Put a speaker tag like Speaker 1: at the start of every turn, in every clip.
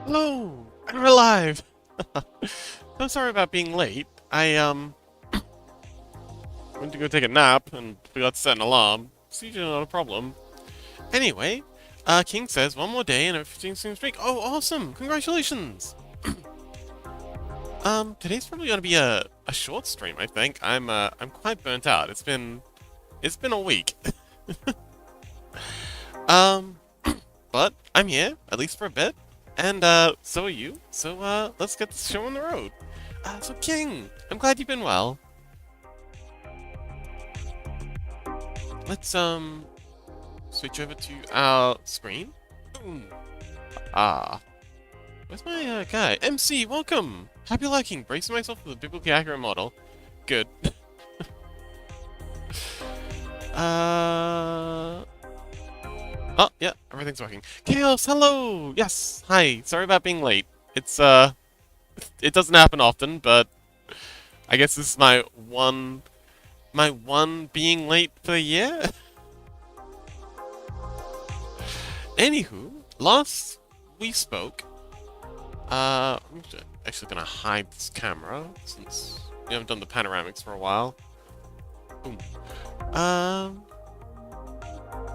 Speaker 1: Hello! And we're alive! So sorry about being late. I, went to go take a nap and forgot to set an alarm. It's usually not a problem. Anyway, King says one more day and a 15 streak. Oh, awesome! Congratulations! Today's probably gonna be a short stream, I think. I'm quite burnt out. It's been a week. But I'm here, at least for a bit. And, so are you. So, let's get this show on the road. So King, I'm glad you've been well. Let's, switch over to our screen. Boom. Ah. Where's my, guy? MC, welcome! Happy liking, bracing myself for the biblically accurate model. Good. Oh, yeah, everything's working. Chaos, hello! Yes, hi. Sorry about being late. It's, it doesn't happen often, but I guess this is my one being late for the year? Anywho, last we spoke, I'm actually gonna hide this camera, since we haven't done the panoramics for a while. Boom.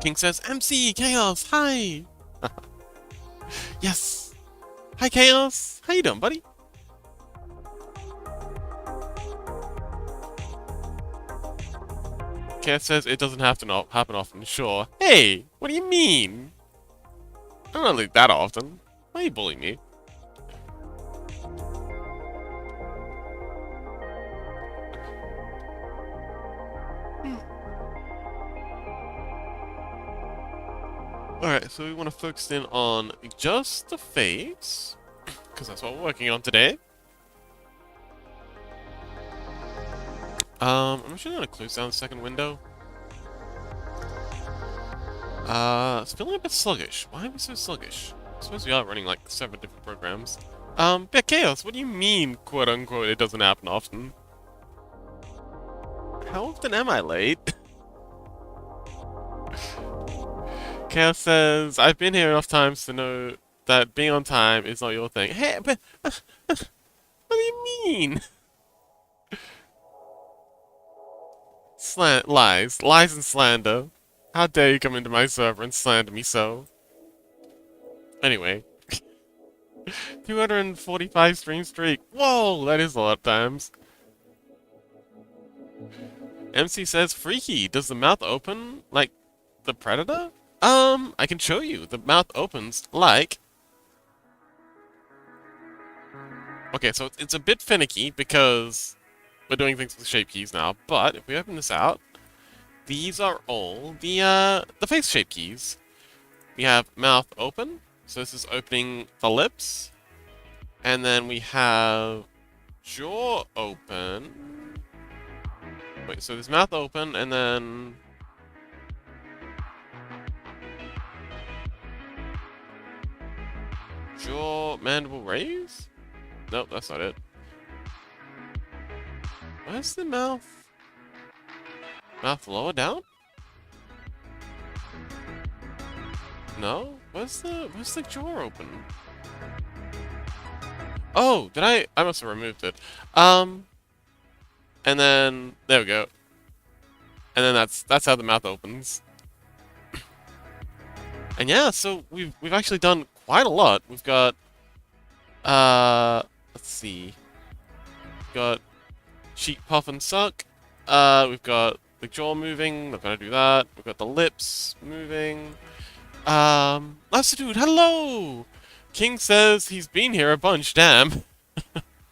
Speaker 1: King says, MC, Chaos, hi! Yes! Hi, Chaos! How you doing, buddy? Chaos says it doesn't have to happen often, sure. Hey! What do you mean? I don't leave that often. Why are you bullying me? Alright, so we want to focus in on just the face, because that's what we're working on today. I'm actually going to close down the second window. It's feeling a bit sluggish. Why are we so sluggish? I suppose we are running like 7 different programs. Yeah, Chaos, what do you mean, quote unquote, it doesn't happen often? How often am I late? Chaos says, I've been here enough times to know that being on time is not your thing. Hey, but what do you mean? Lies and slander. How dare you come into my server and slander me so? Anyway, 245 stream streak. Whoa, that is a lot of times. MC says, freaky. Does the mouth open like the predator? I can show you. The mouth opens like... Okay, so it's a bit finicky because we're doing things with shape keys now, but if we open this out, these are all the face shape keys. We have mouth open, so this is opening the lips, and then we have jaw open. Wait, so there's mouth open, and then jaw mandible raise? Nope, that's not it. Where's the mouth? Mouth lower down? No? Where's the jaw open? Oh, did I must have removed it. And then there we go. And then that's how the mouth opens. And yeah, so we've actually done quite a lot. We've got let's see. We've got cheek puff and suck. We've got the jaw moving, not gonna do that. We've got the lips moving. Last dude, hello! King says he's been here a bunch, damn.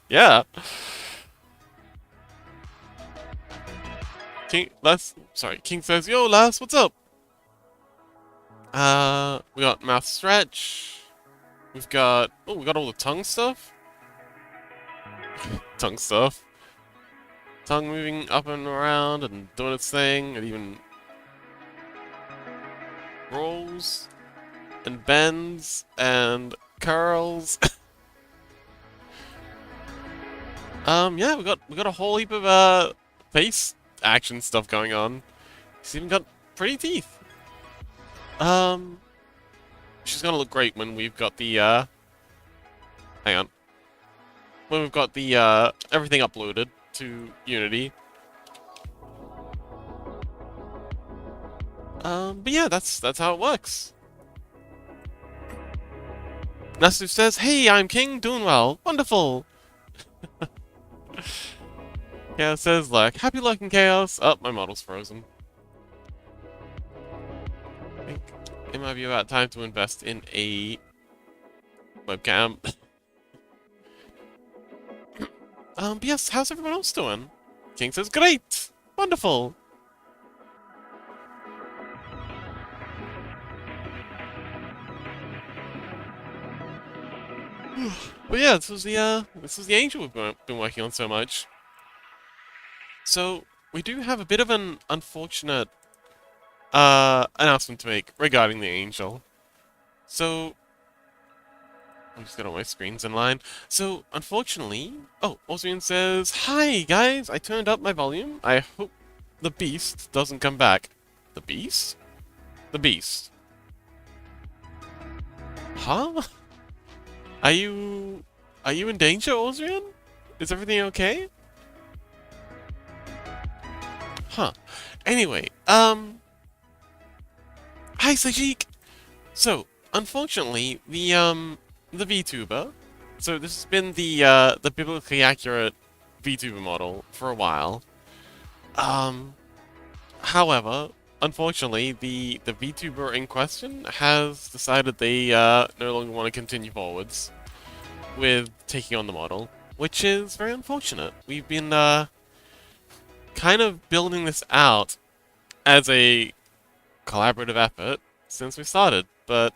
Speaker 1: Yeah. King says, yo, Lass, what's up? We got mouth stretch. We got all the tongue stuff. Tongue stuff. Tongue moving up and around and doing its thing, and even rolls and bends and curls. Yeah, we got a whole heap of face action stuff going on. He's even got pretty teeth. She's gonna look great when we've got the hang on. When we've got the everything uploaded to Unity. But yeah, that's how it works. Nasu says, hey, I'm King, doing well. Wonderful! Yeah, it says, like, happy luck in chaos. Oh, my model's frozen. I think it might be about time to invest in a webcam. But yes, how's everyone else doing? King says, great! Wonderful! But yeah, this was the angel we've been working on so much. So we do have a bit of an unfortunate announcement to make regarding the angel. So I'm just got all my screens in line. So unfortunately, oh, Osmian says, "Hi guys, I turned up my volume. I hope the beast doesn't come back." The beast? The beast. Huh? Are you in danger, Osrian? Is everything okay? Huh. Anyway, hi Sajik! So, unfortunately, the VTuber, so this has been the biblically accurate VTuber model for a while. However, unfortunately, the VTuber in question has decided they no longer want to continue forwards with taking on the model, which is very unfortunate. We've been kind of building this out as a collaborative effort since we started, but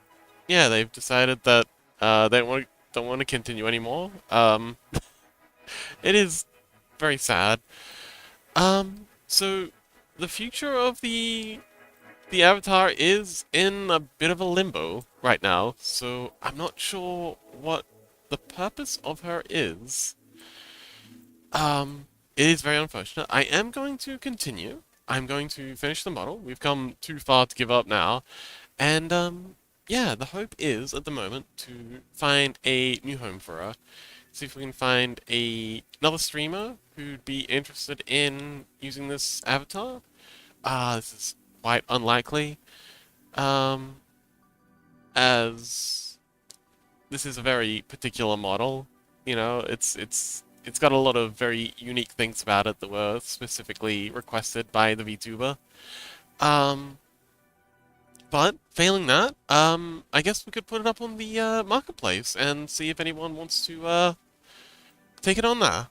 Speaker 1: yeah, they've decided that they don't want to continue anymore. It is very sad. So the future of the the avatar is in a bit of a limbo right now, so I'm not sure what the purpose of her is. It is very unfortunate. I am going to continue. I'm going to finish the model. We've come too far to give up now. And, yeah, the hope is, at the moment, to find a new home for her. See if we can find another streamer who'd be interested in using this avatar. This is quite unlikely, um, as this is a very particular model. You know, it's got a lot of very unique things about it that were specifically requested by the VTuber. Um, but failing that, I guess we could put it up on the marketplace and see if anyone wants to take it on there.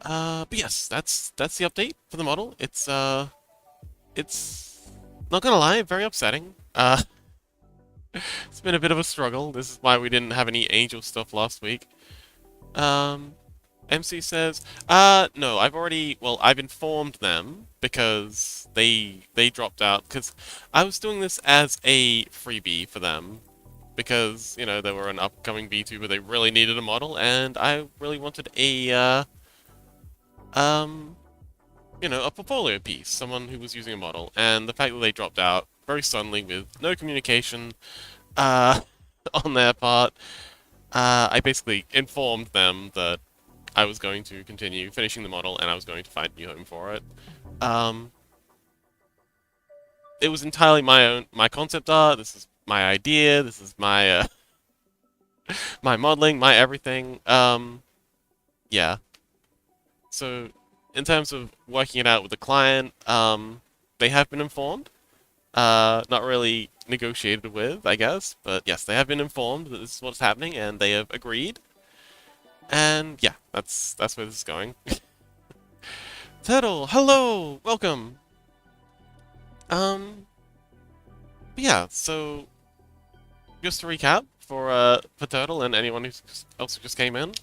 Speaker 1: But yes, that's the update for the model. It's not gonna lie, very upsetting. It's been a bit of a struggle. This is why we didn't have any angel stuff last week. Um, MC says, no, I've informed them because they dropped out because I was doing this as a freebie for them because, you know, they were an upcoming VTuber, they really needed a model and I really wanted um, you know, a portfolio piece, someone who was using a model, and the fact that they dropped out very suddenly with no communication, uh, on their part, I basically informed them that I was going to continue finishing the model and I was going to find a new home for it. Um, it was entirely my concept art. This is my idea. This is my my modeling, my everything. Yeah. So, in terms of working it out with the client, they have been informed. Not really negotiated with, I guess, but yes, they have been informed that this is what's happening, and they have agreed. And yeah, that's where this is going. Turtle, hello, welcome. Um, but yeah, so just to recap for Turtle and anyone else who just came in.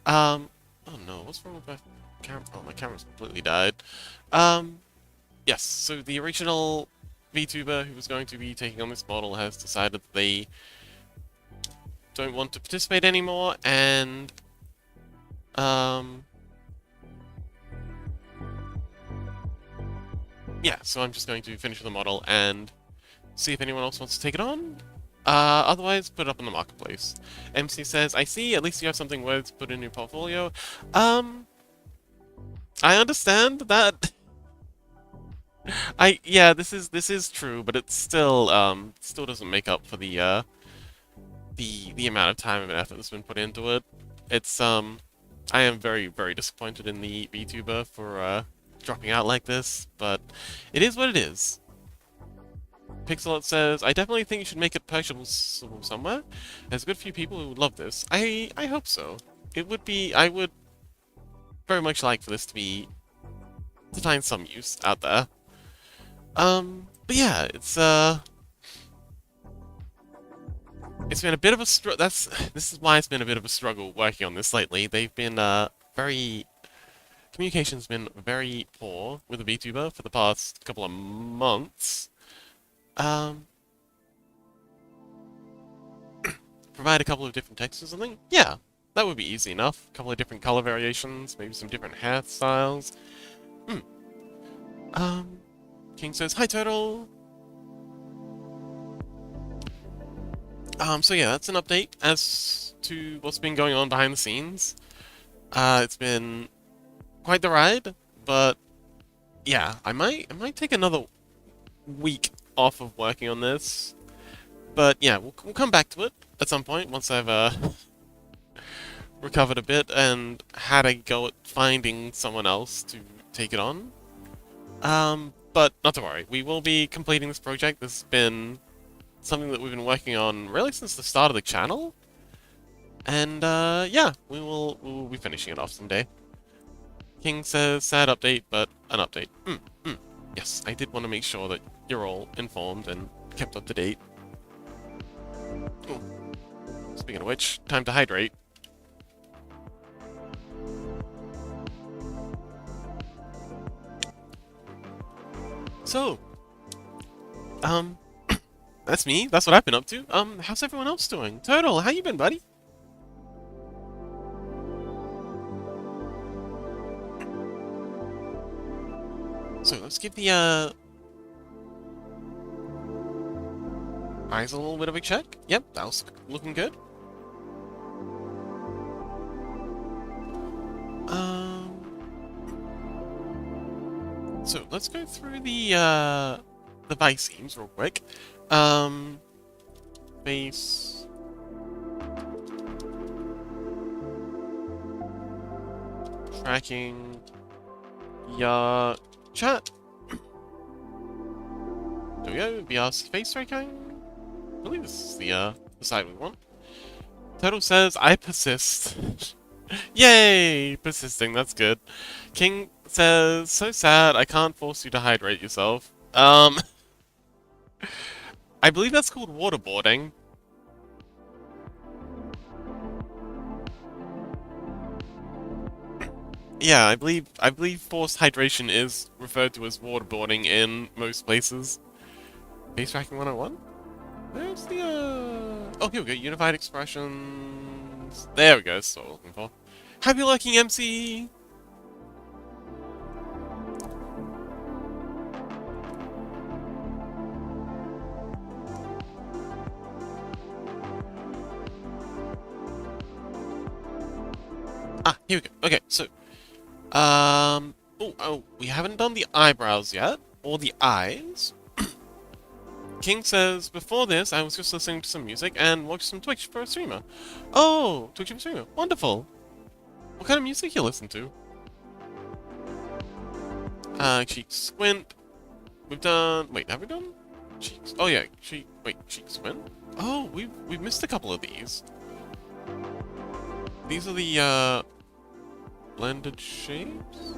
Speaker 1: Oh no, what's wrong with my camera? Oh, my camera's completely died. Um, yes, so the original VTuber who was going to be taking on this model has decided that they don't want to participate anymore, and yeah, so I'm just going to finish the model and see if anyone else wants to take it on. Otherwise, put it up in the marketplace. MC says, I see, at least you have something worth to put in your portfolio. I understand that. Yeah, this is true, but it's still doesn't make up for the amount of time and effort that's been put into it. It's I am very, very disappointed in the VTuber for dropping out like this, but it is what it is. Pixelot says, I definitely think you should make it purchasable somewhere. There's a good few people who would love this. I hope so. It would be, I would very much like for this to find some use out there. But yeah, it's been a bit of a this is why it's been a bit of a struggle working on this lately. They've been, communication's been very poor with the VTuber for the past couple of months. Provide a couple of different textures or something? Yeah, that would be easy enough. A couple of different color variations, maybe some different hairstyles. King says, hi, Turtle! So yeah, that's an update as to what's been going on behind the scenes. It's been quite the ride, but yeah, I might take another week off of working on this. But yeah, we'll come back to it at some point once I've recovered a bit and had a go at finding someone else to take it on. But not to worry, we will be completing this project. This has been something that we've been working on really since the start of the channel. And yeah, we will be finishing it off someday. King says, sad update, but an update. Yes, I did want to make sure that you're all informed and kept up to date. Ooh. Speaking of which, time to hydrate. So, um, that's me. That's what I've been up to. How's everyone else doing? Turtle, how you been, buddy? So let's give the eyes a little bit of a check. Yep, that was looking good. So let's go through the vice themes real quick. Base. Tracking. Yeah. Chat. There we go. VR face tracking. I believe this is the side we want. Turtle says, I persist. Yay! Persisting, that's good. King says, so sad, I can't force you to hydrate yourself. I believe that's called waterboarding. Yeah, I believe forced hydration is referred to as waterboarding in most places. Base tracking 101? There's the oh, here we go, unified expressions. There we go, that's what we're looking for. Happy lurking, MC! Ah, here we go. Okay, so oh, we haven't done the eyebrows yet, or the eyes. King says, before this, I was just listening to some music and watched some Twitch for a streamer. Oh, Twitch for a streamer. Wonderful. What kind of music you listen to? Cheek Squint. We've done... Wait, have we done? Cheeks. Oh, yeah. Cheek Squint. Oh, we've missed a couple of these. These are the, blended shapes?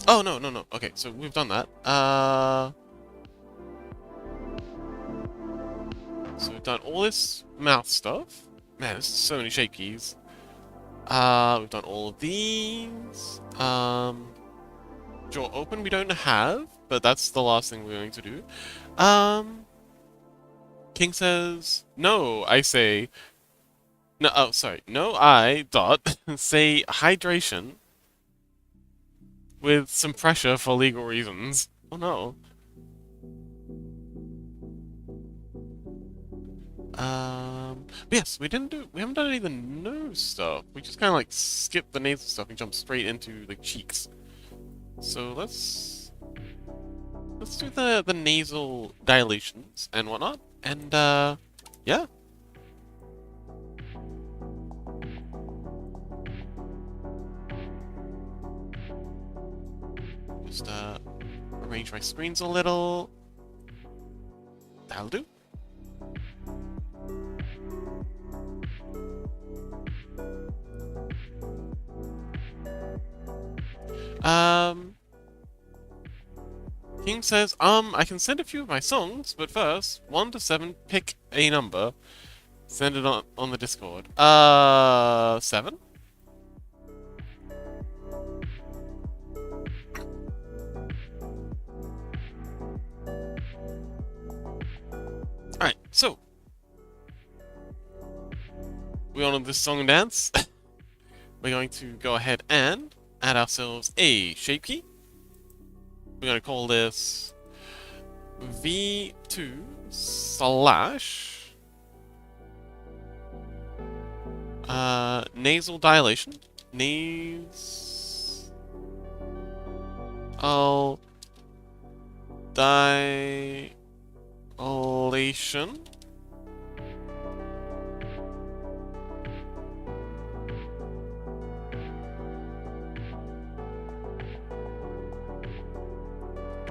Speaker 1: Oh, no. Okay, so we've done that. So we've done all this mouth stuff. Man, there's so many shape keys. We've done all of these. Jaw open we don't have, but that's the last thing we're going to do. King says, no, I say... No, oh, sorry. No, I, dot, say hydration with some pressure for legal reasons. Oh no. But yes, we haven't done any of the nose stuff. We just kind of like skipped the nasal stuff and jumped straight into the cheeks. So let's do the nasal dilations and whatnot. And yeah. Just arrange my screens a little. That'll do. King says, I can send a few of my songs, but first, 1 to 7, pick a number. Send it on the Discord. 7? Alright, so. We on this song and dance. We're going to go ahead and add ourselves a shape key. We're going to call this V2 slash nasal dilation. Nasal dilation.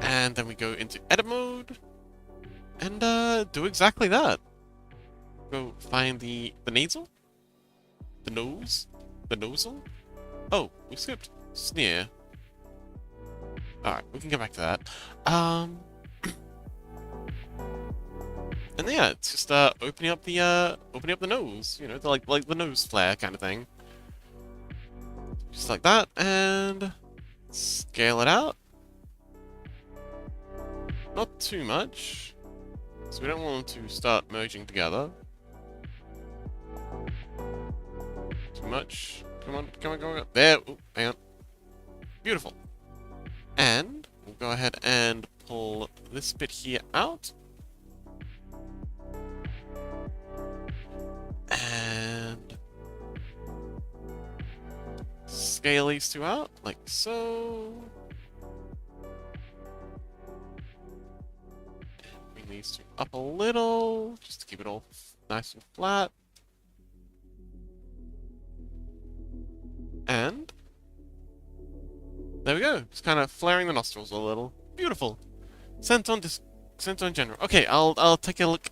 Speaker 1: And then we go into edit mode and do exactly that. Go find the nasal, the nose, the nosal. Oh, we skipped sneer. All right, we can get back to that. And yeah, it's just opening up the nose. You know, like the nose flare kind of thing. Just like that, and scale it out. Not too much, so we don't want them to start merging together. Too much. Come on, come on, come on. There. Ooh, hang on. Beautiful. And we'll go ahead and pull this bit here out. And scale these two out, like so. Bring these two up a little, just to keep it all nice and flat. And there we go. Just kind of flaring the nostrils a little. Beautiful. Sent on general. Okay, I'll take a look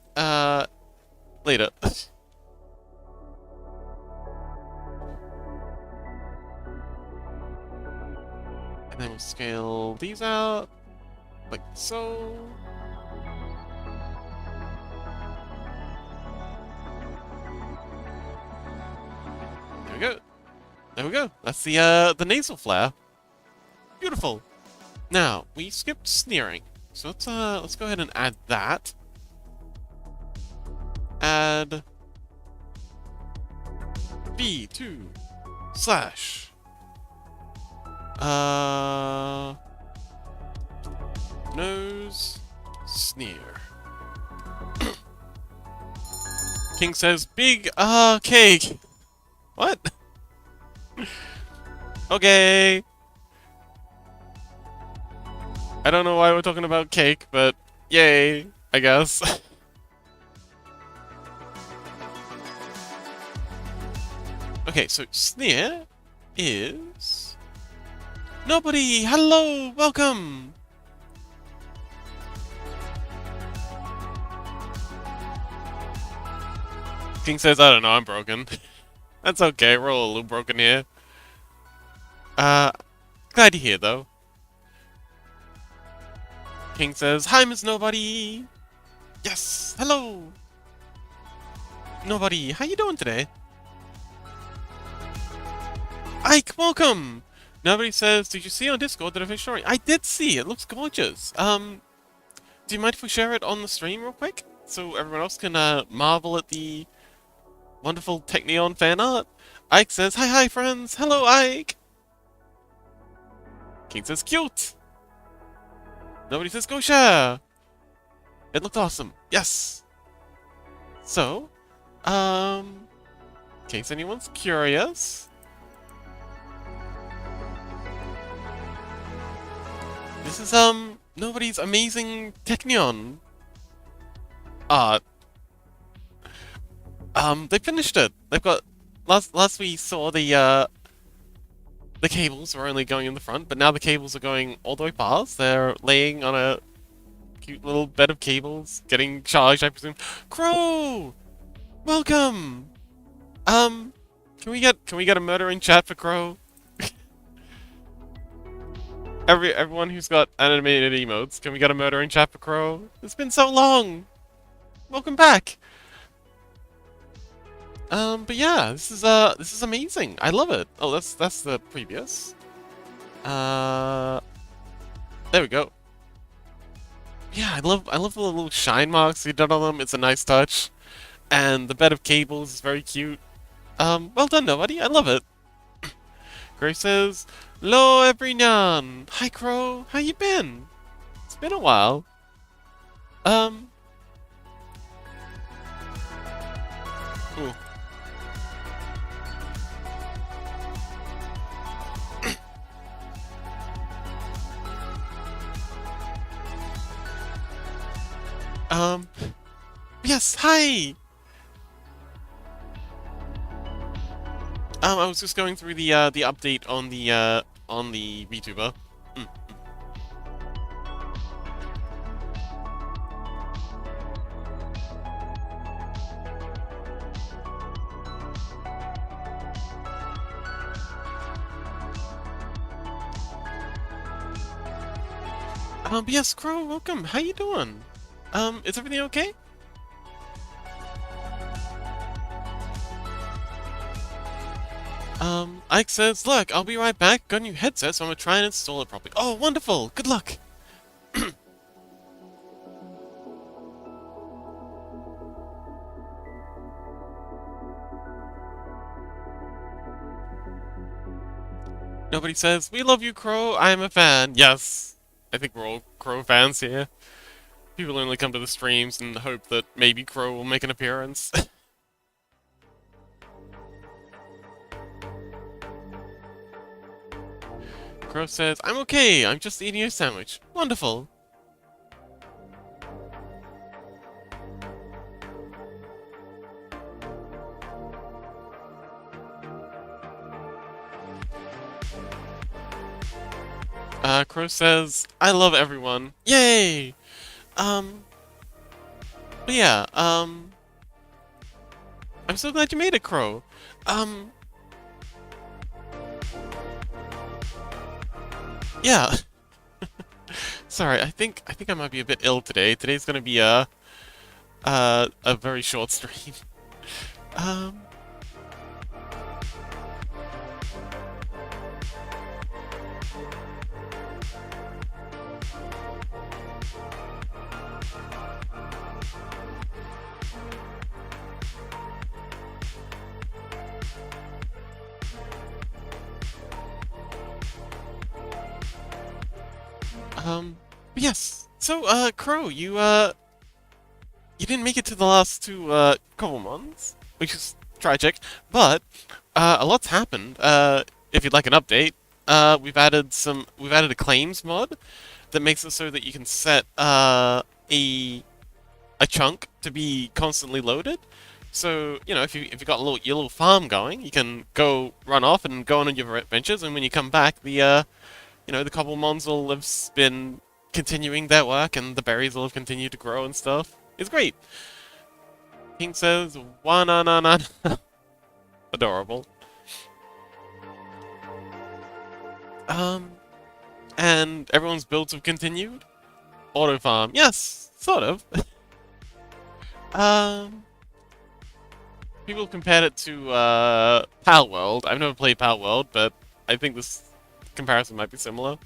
Speaker 1: later. And then we'll scale these out like so. There we go. There we go. That's the nasal flare. Beautiful. Now we skipped sneering, so let's go ahead and add that. Add B2 slash nose sneer. King says big cake. What? Okay. I don't know why we're talking about cake, but yay, I guess. Okay, so sneer is nobody. Hello, welcome. King says, I don't know, I'm broken. That's okay, we're all a little broken here. Glad to hear though. King says, hi, Miss Nobody. Yes, hello. Nobody, how you doing today? Ike, welcome. Nobody says, did you see on Discord that I finished story? I did see, it looks gorgeous. Do you mind if we share it on the stream real quick? So everyone else can, marvel at the wonderful Techneon fan art? Ike says, hi friends, hello Ike. King says, cute. Nobody says, go share. It looked awesome, yes. So, in case anyone's curious, this is, Nobody's amazing Techneon art. They finished it. They've got, last we saw the cables were only going in the front, but now the cables are going all the way past. They're laying on a cute little bed of cables, getting charged, I presume. Crow! Welcome! Can we get a murder in chat for Crow? Everyone who's got animated emotes, can we get a murder in chat for Crow? It's been so long! Welcome back! But yeah, this is amazing. I love it. Oh, that's the previous. There we go. Yeah, I love the little shine marks you did on them. It's a nice touch. And the bed of cables is very cute. Well done, Nobody. I love it. Gray says, "Hello, everyone. Hi, Crow. How you been? It's been a while." Ooh. Yes, hi! I was just going through the update on the VTuber. Yes, Crow, welcome. How you doing? Is everything okay? Ike says, look, I'll be right back. Got a new headset, so I'm gonna try and install it properly. Oh, wonderful! Good luck! Nobody says, we love you, Crow. I am a fan. Yes. I think we're all Crow fans here. People only come to the streams and hope that maybe Crow will make an appearance. Crow says, I'm okay. I'm just eating a sandwich. Wonderful. Crow says, I love everyone. Yay! But yeah, I'm so glad you made it, Crow. Yeah. Sorry, I think I might be a bit ill today. Today's gonna be a very short stream. Um, but yes. So, Crow, you didn't make it to the last two, couple months, which is tragic, but, a lot's happened. If you'd like an update, we've added a claims mod that makes it so that you can set, a chunk to be constantly loaded. So, you know, if you got your little farm going, you can go run off and go on your adventures, and when you come back, the Cobblemons will have been continuing their work, and the berries will have continued to grow and stuff. It's great. King says, "Wa-na-na-na." Adorable. And everyone's builds have continued. Auto farm, yes, sort of. People compared it to Pal World. I've never played Pal World, but I think this comparison might be similar.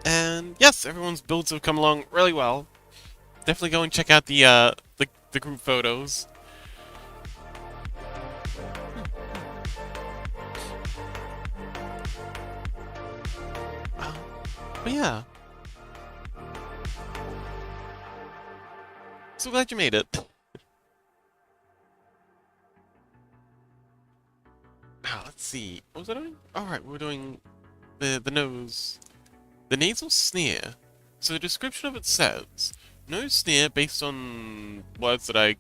Speaker 1: And yes, everyone's builds have come along really well. Definitely go and check out the group photos. But yeah. So glad you made it. Now, let's see. What was I doing? Alright, we're doing the nose. The nasal sneer. So the description of it says, nose sneer based on words that I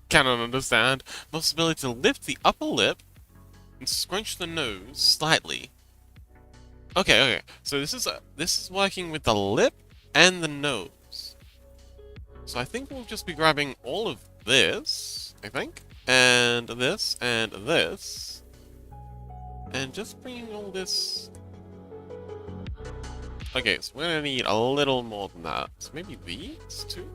Speaker 1: cannot understand, most ability to lift the upper lip and scrunch the nose slightly. Okay. So this is working with the lip and the nose. So I think we'll just be grabbing all of this, I think, and this, and just bringing all this. Okay, so we're gonna need a little more than that. So maybe these two?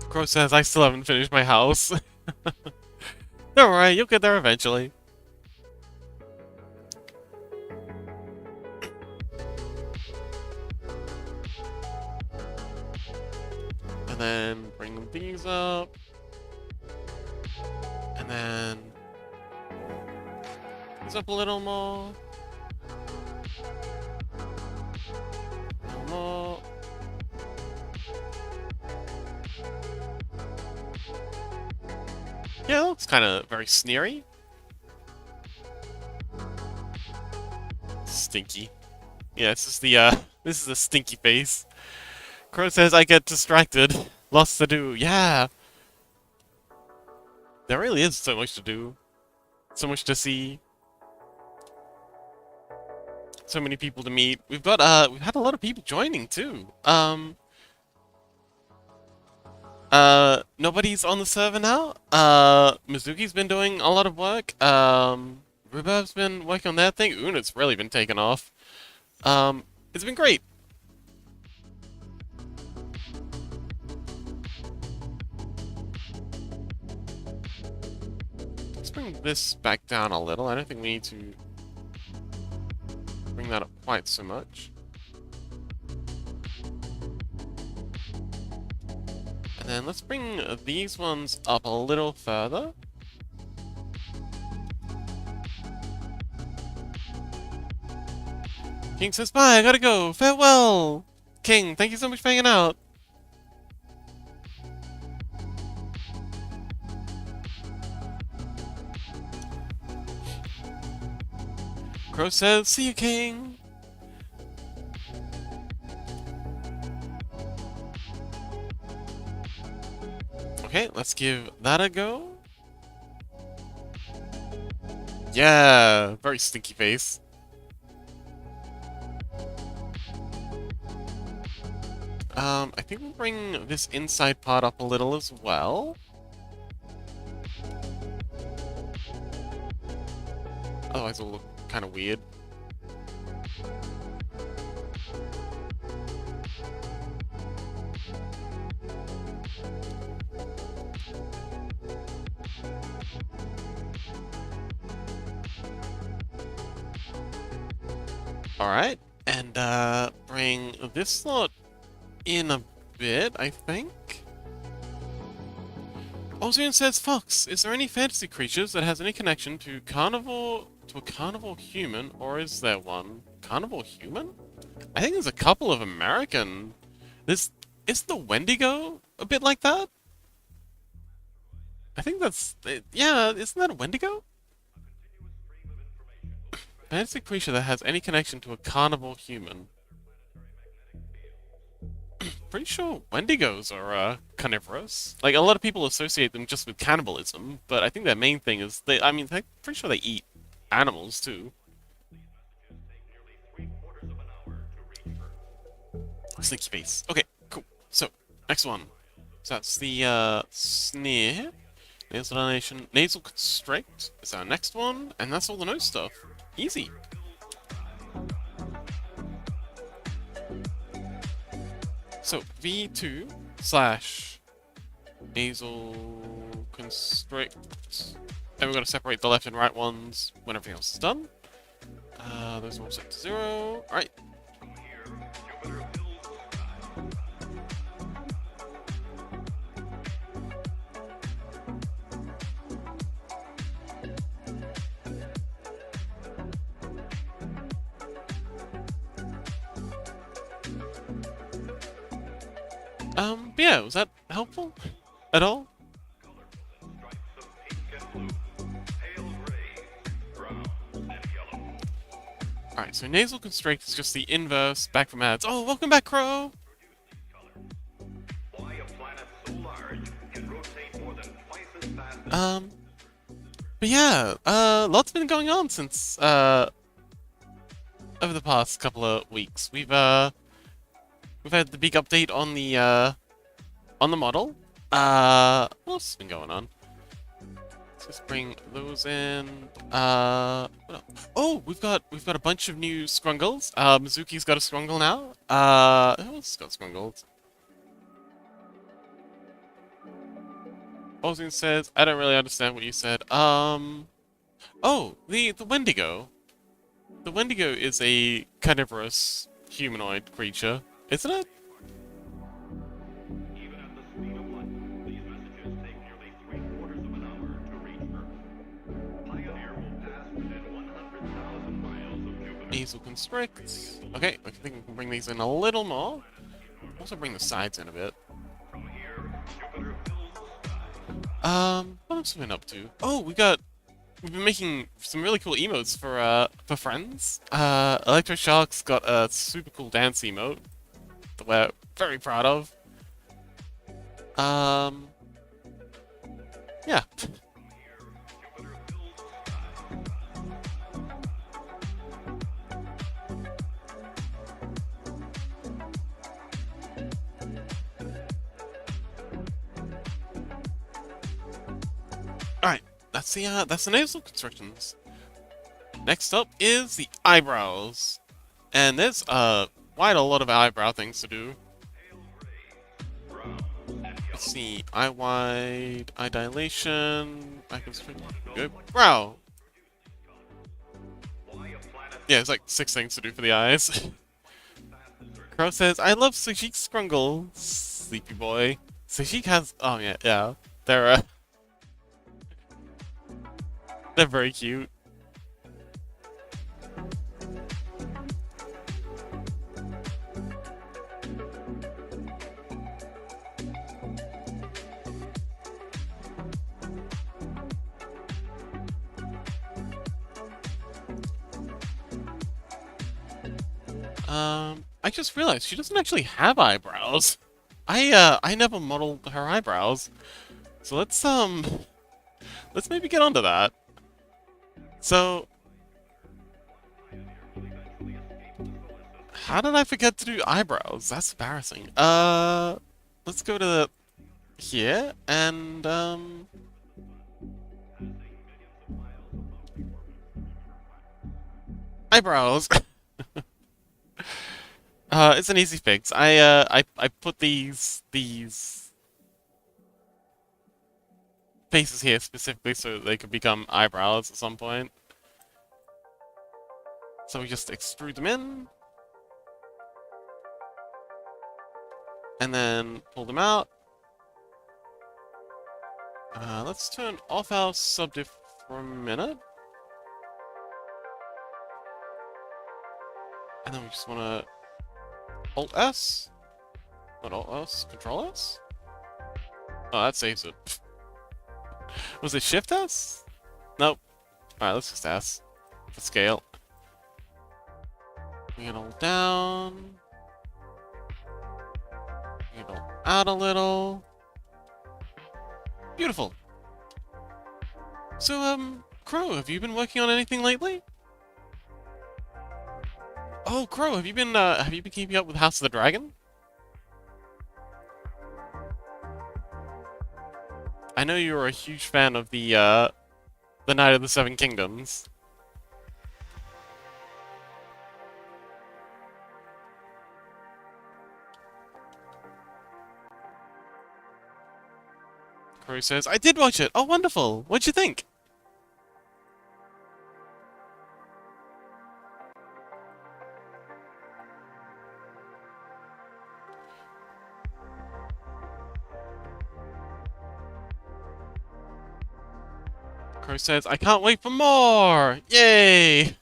Speaker 1: Crow says, I still haven't finished my house. Don't worry, you'll get there eventually. And then bring these up. And then these up a little more. A little more. Yeah, it looks kind of very sneery. Stinky. Yeah, it's just the, this is the stinky face. Crow says, I get distracted. Lots to do. Yeah! There really is so much to do. So much to see. So many people to meet. We've got, we've had a lot of people joining, too. Nobody's on the server now. Mizuki's been doing a lot of work. Rubab's been working on that thing. Una's really been taking off. It's been great. Let's bring this back down a little. I don't think we need to bring that up quite so much. And then let's bring these ones up a little further. King says bye, I gotta go. Farewell! King, thank you so much for hanging out. Crow says, see you, King! Okay, let's give that a go. Yeah, very stinky face. I think we'll bring this inside part up a little as well. Otherwise it'll look kind of weird. Alright, and bring this slot in a bit, I think. Ozian says, Fox, is there any fantasy creatures that has any connection to a carnivore human, or is there one? Carnivore human? I think there's a couple of American. Is the Wendigo a bit like that? I think that's, yeah, isn't that a Wendigo? Fantasy creature that has any connection to a carnivore human. Pretty sure Wendigos are carnivorous. Like, a lot of people associate them just with cannibalism, but I think their main thing is I mean, they're pretty sure they eat animals too. Sleep space. Okay, cool. So, next one. So that's the sneer. Nasal donation. Nasal constrict is our next one, and that's all the nose stuff. Easy. So, V2 slash nasal constrict. And we're going to separate the left and right ones when everything else is done. Those are all set to 0. Alright. But yeah, was that helpful at all? Alright, so nasal constrict is just the inverse back from ads. Oh, welcome back, Crow! But yeah, lots been going on since, over the past couple of weeks. We've had the big update on the model. What else has been going on? Let's just bring those in. Oh, we've got a bunch of new scrungles. Mizuki's got a scrungle now. Who else got scrungles? Ozin says, I don't really understand what you said. Oh, the Wendigo. The Wendigo is a carnivorous humanoid creature, isn't it? Nasal constrict. Okay, I think we can bring these in a little more. Also bring the sides in a bit. What else have we been up to? Oh, we've been making some really cool emotes for friends. Electroshock's got a super cool dance emote that we're very proud of. Yeah. Alright, that's the nasal constructions. Next up is the eyebrows. And there's quite a lot of eyebrow things to do. Let's see, eye wide, eye dilation, eye constriction, good. Brow! Yeah, it's like 6 things to do for the eyes. Crow says, I love Sajik's scrungle, sleepy boy. Sajik has, oh yeah, they're they're very cute. I just realized she doesn't actually have eyebrows. I never modeled her eyebrows. So let's maybe get onto that. So, how did I forget to do eyebrows? That's embarrassing. Let's go to here and eyebrows. It's an easy fix. I put these faces here specifically so that they could become eyebrows at some point. So we just extrude them in. And then pull them out. Let's turn off our subdiff for a minute. And then we just want to Alt S? Not Alt S? Control S? Oh, that saves it. Was it Shift S? Nope. Alright, let's just S. For scale. Bring it all down. Bring it all out a little. Beautiful. So, Crow, have you been working on anything lately? Oh, Crow, have you been keeping up with House of the Dragon? I know you were a huge fan of the Knight of the Seven Kingdoms. Crow says, I did watch it! Oh, wonderful! What'd you think? Crow says, I can't wait for more! Yay!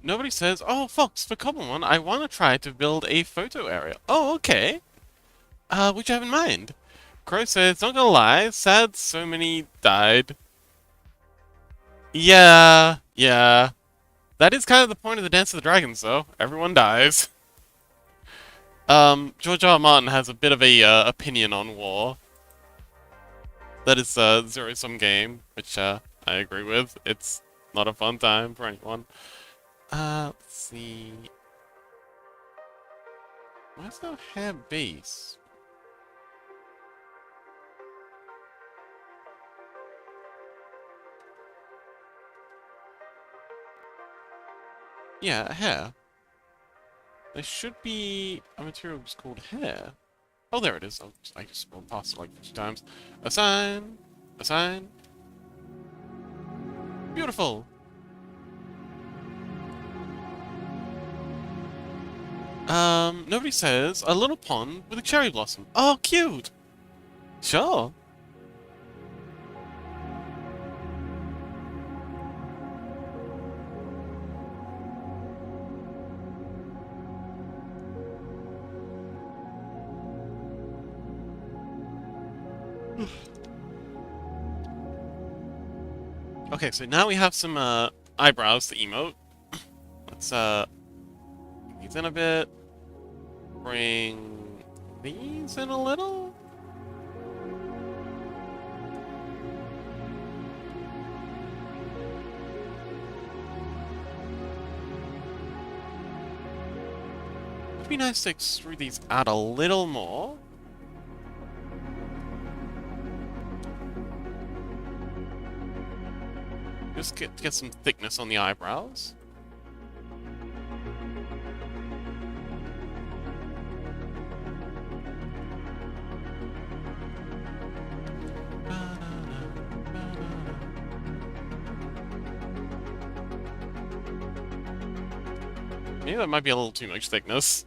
Speaker 1: Nobody says, oh, Fox, for Common One, I want to try to build a photo area. Oh, okay. What you have in mind? Crow says, not gonna lie, sad so many died. Yeah. That is kind of the point of the Dance of the Dragons, though. Everyone dies. George R. R. Martin has a bit of a, opinion on war. That is, zero-sum game, which, I agree with. It's not a fun time for anyone. Let's see... Where's our hair base? Yeah, hair. There should be a material just called hair. Oh, there it is. I just scrolled past it like 50 times. Assign. Assign. Beautiful. Nobody says a little pond with a cherry blossom. Oh, cute. Sure. Okay, so now we have some eyebrows to emote. Let's these in a bit. Bring these in a little. It'd be nice to extrude these out a little more. just get some thickness on the eyebrows. Maybe that might be a little too much thickness.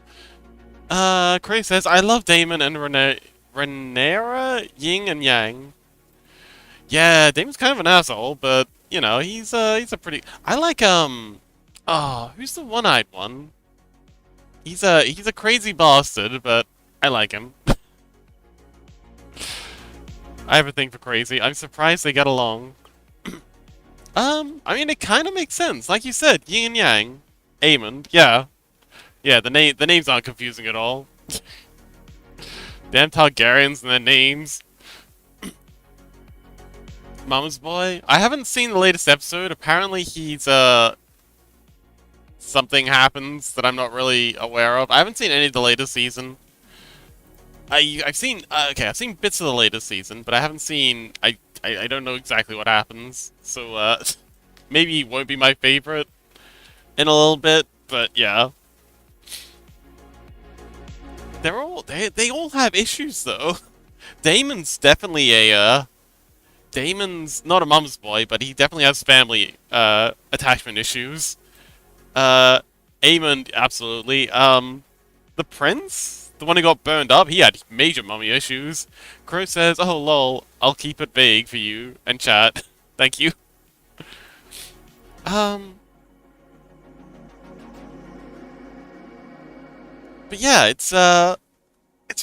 Speaker 1: Cray says, I love Damon and Renera, Yin and Yang. Yeah, Damon's kind of an asshole, but, you know, he's a pretty... I like, oh, who's the one-eyed one? He's a crazy bastard, but I like him. I have a thing for crazy. I'm surprised they get along. I mean, it kind of makes sense. Like you said, Yin and Yang. Amond, yeah. Yeah, the names aren't confusing at all. Damn Targaryens and their names. Mama's boy. I haven't seen the latest episode. Apparently he's, something happens that I'm not really aware of. I haven't seen any of the latest season. I've seen, okay, I've seen bits of the latest season, but I haven't seen, I don't know exactly what happens. So, maybe he won't be my favorite in a little bit, but yeah. They all have issues though. Damon's definitely Damon's not a mum's boy, but he definitely has family attachment issues. Amond, absolutely. The prince, the one who got burned up, he had major mummy issues. Crow says, "Oh lol, I'll keep it vague for you and chat. Thank you." But yeah, it's a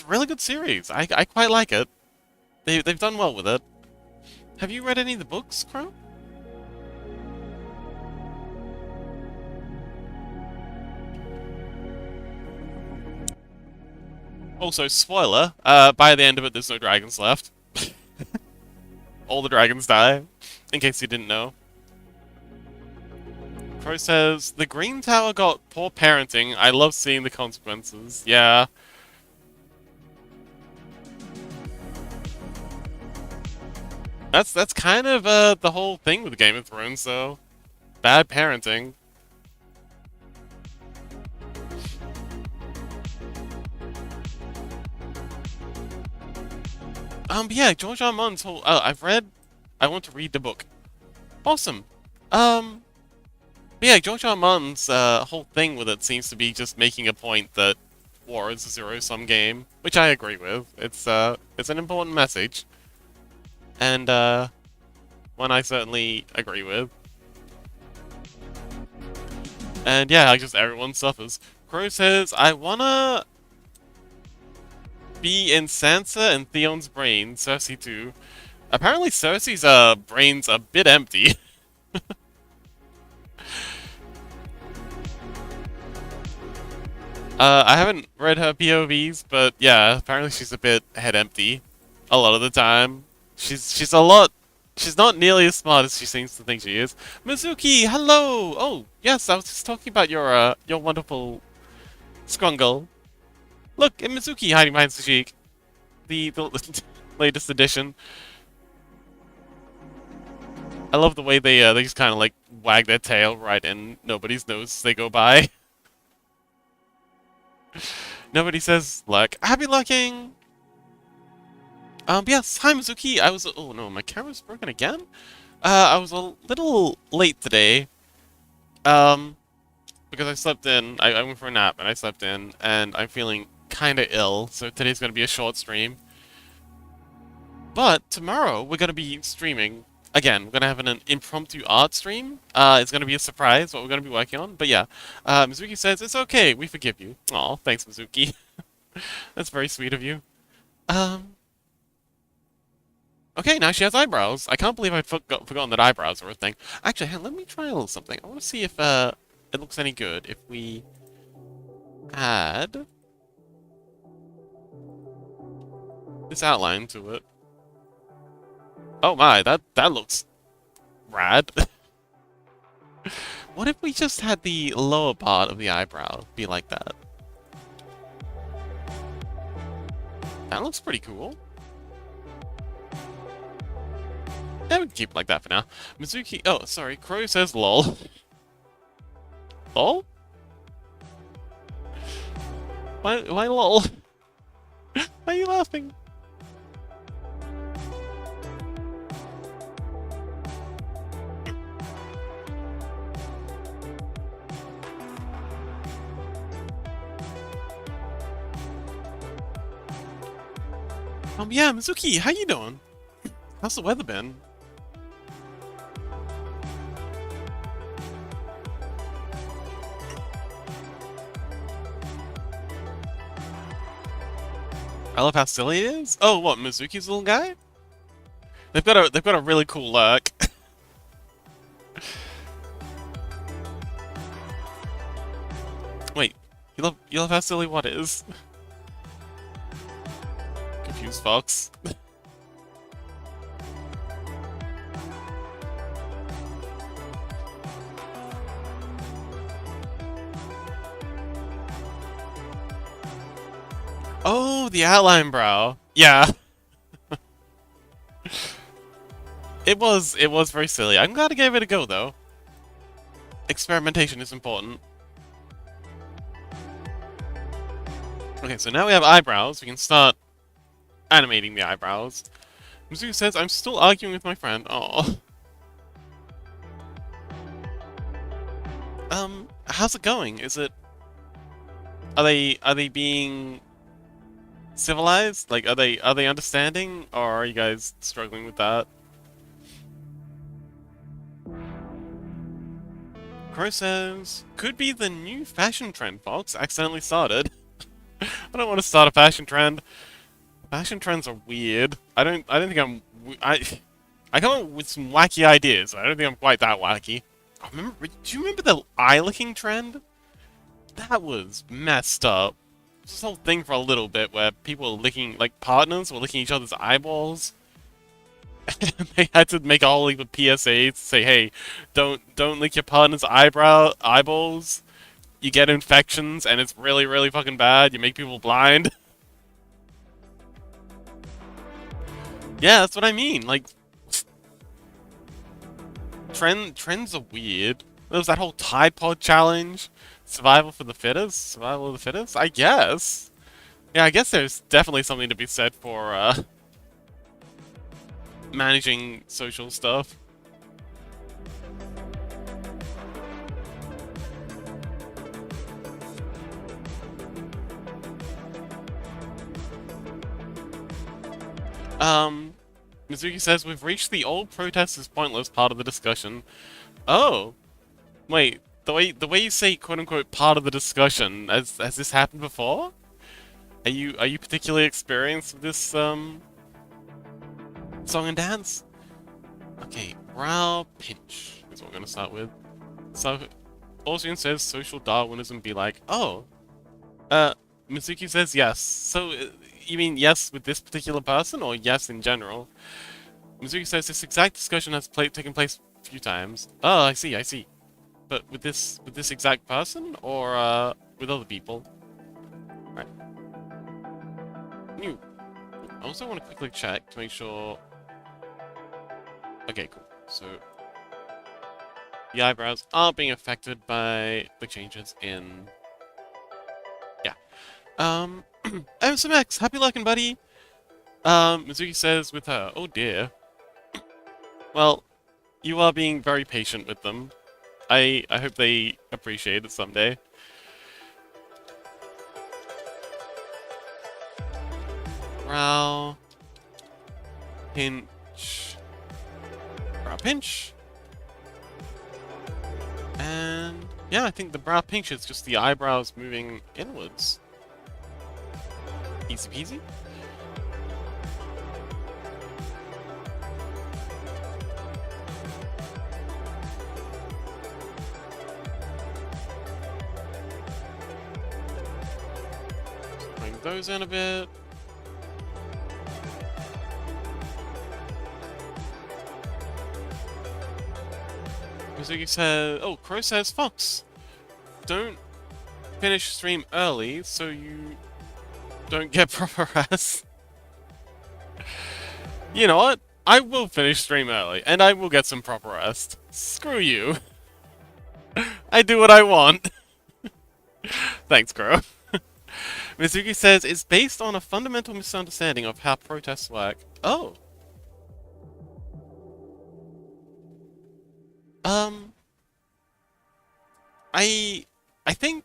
Speaker 1: really good series. I quite like it. They've done well with it. Have you read any of the books, Crow? Also, spoiler, by the end of it, there's no dragons left. All the dragons die, in case you didn't know. Crow says, the Green Tower got poor parenting. I love seeing the consequences. Yeah. That's kind of the whole thing with Game of Thrones, though. Bad parenting. But yeah, George R. R. Martin's whole... I want to read the book. Awesome. But yeah, George R. R. Martin's whole thing with it seems to be just making a point that war is a zero-sum game, which I agree with. It's an important message. And, one I certainly agree with. And yeah, I just everyone suffers. Crow says, I wanna be in Sansa and Theon's brain, Cersei too. Apparently Cersei's brain's a bit empty. I haven't read her POVs, but yeah, apparently she's a bit head empty a lot of the time. She's not nearly as smart as she seems to think she is. Mizuki, hello! Oh, yes, I was just talking about your wonderful Scrungle. Look, and Mizuki hiding behind Sashik. The latest edition. I love the way they just kind of like wag their tail right in nobody's nose as they go by. Nobody says luck. Happy lucking! Yes, hi Mizuki, oh no, my camera's broken again? I was a little late today, because I slept in, I went for a nap and I slept in, and I'm feeling kinda ill, so today's gonna be a short stream. But tomorrow, we're gonna be streaming, again, we're gonna have an impromptu art stream, it's gonna be a surprise what we're gonna be working on, but yeah, Mizuki says, it's okay, we forgive you. Aw, thanks Mizuki. That's very sweet of you. Okay, now she has eyebrows. I can't believe I'd forgotten that eyebrows were a thing. Actually, hey, let me try a little something. I want to see if it looks any good if we add this outline to it. Oh my, that looks rad. What if we just had the lower part of the eyebrow be like that? That looks pretty cool. There we can keep it like that for now. Mizuki, oh, sorry, Crow says lol. Lol? Why lol? Why are you laughing? Yeah, Mizuki, how you doing? How's the weather been? I love how silly it is. Oh, what, Mizuki's little guy? They've got a really cool look. Wait, you love how silly what is? Confused fox. Oh, the outline brow. Yeah. It was very silly. I'm glad I gave it a go though. Experimentation is important. Okay, so now we have eyebrows. We can start animating the eyebrows. Mizuki says, I'm still arguing with my friend. Oh. How's it going? Is it... Are they being civilized? Like, are they understanding? Or are you guys struggling with that? Crow says, could be the new fashion trend, Fox. Accidentally started. I don't want to start a fashion trend. Fashion trends are weird. I don't think I come up with some wacky ideas. I don't think I'm quite that wacky. Do you remember the eye licking trend? That was messed up. This whole thing for a little bit where people were licking, like partners were licking each other's eyeballs. And they had to make a whole heap of PSAs to say, hey, don't lick your partner's eyeballs. You get infections and it's really, really fucking bad. You make people blind. Yeah, that's what I mean. Like, trends are weird. There was that whole Tide Pod challenge. Survival for the fittest? Survival of the fittest? I guess. Yeah, I guess there's definitely something to be said for, managing social stuff. Mizuki says, we've reached the old protest is pointless part of the discussion. Oh. Wait, the way you say quote unquote part of the discussion, has this happened before? Are you particularly experienced with this song and dance? Okay, brow pinch is what we're gonna start with. So Austin says social Darwinism be like, oh. Mizuki says yes. So you mean yes with this particular person or yes in general? Mizuki says this exact discussion has taken place a few times. Oh, I see. But with this exact person or with other people? Right. I also want to quickly check to make sure. Okay, cool. So the eyebrows aren't being affected by the changes in. Yeah. MSMX, happy lurking, buddy. Mizuki says with her, oh dear. Well, you are being very patient with them. I hope they appreciate it someday. Brow pinch. Brow pinch. And yeah, I think the brow pinch is just the eyebrows moving inwards. Easy peasy. Bring those in a bit. Mizuki says, oh, Crow says, Fox, don't finish stream early so you don't get proper rest. You know what? I will finish stream early, and I will get some proper rest. Screw you. I do what I want. Thanks, Crow. Mizuki says it's based on a fundamental misunderstanding of how protests work. Oh. Um. I. I think.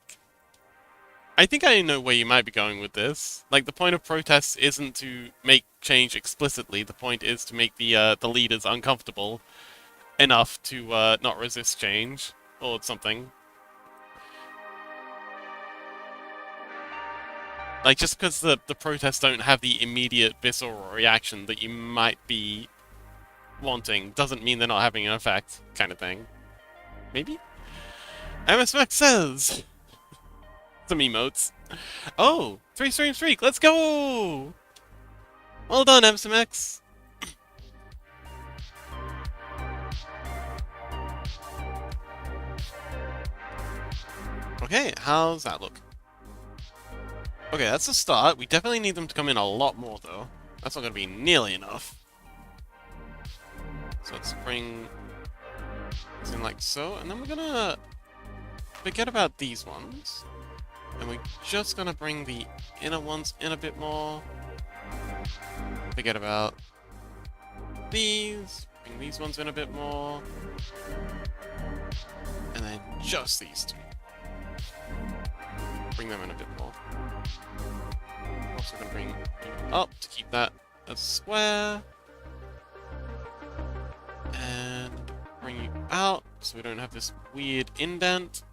Speaker 1: I think I know where you might be going with this. Like, the point of protests isn't to make change explicitly. The point is to make the leaders uncomfortable enough to not resist change or something. Like, just because the protests don't have the immediate visceral reaction that you might be wanting doesn't mean they're not having an effect, kind of thing. Maybe? MSMX says! Some emotes. Oh! 3-stream streak! Let's go! Well done, MSMX! Okay, how's that look? Okay, that's a start. We definitely need them to come in a lot more, though. That's not going to be nearly enough. So let's bring this in like so, and then we're going to forget about these ones. And we're just going to bring the inner ones in a bit more. Forget about these. Bring these ones in a bit more. And then just these two. Bring them in a bit more. Also going to bring them up to keep that as square. And bring you out so we don't have this weird indent.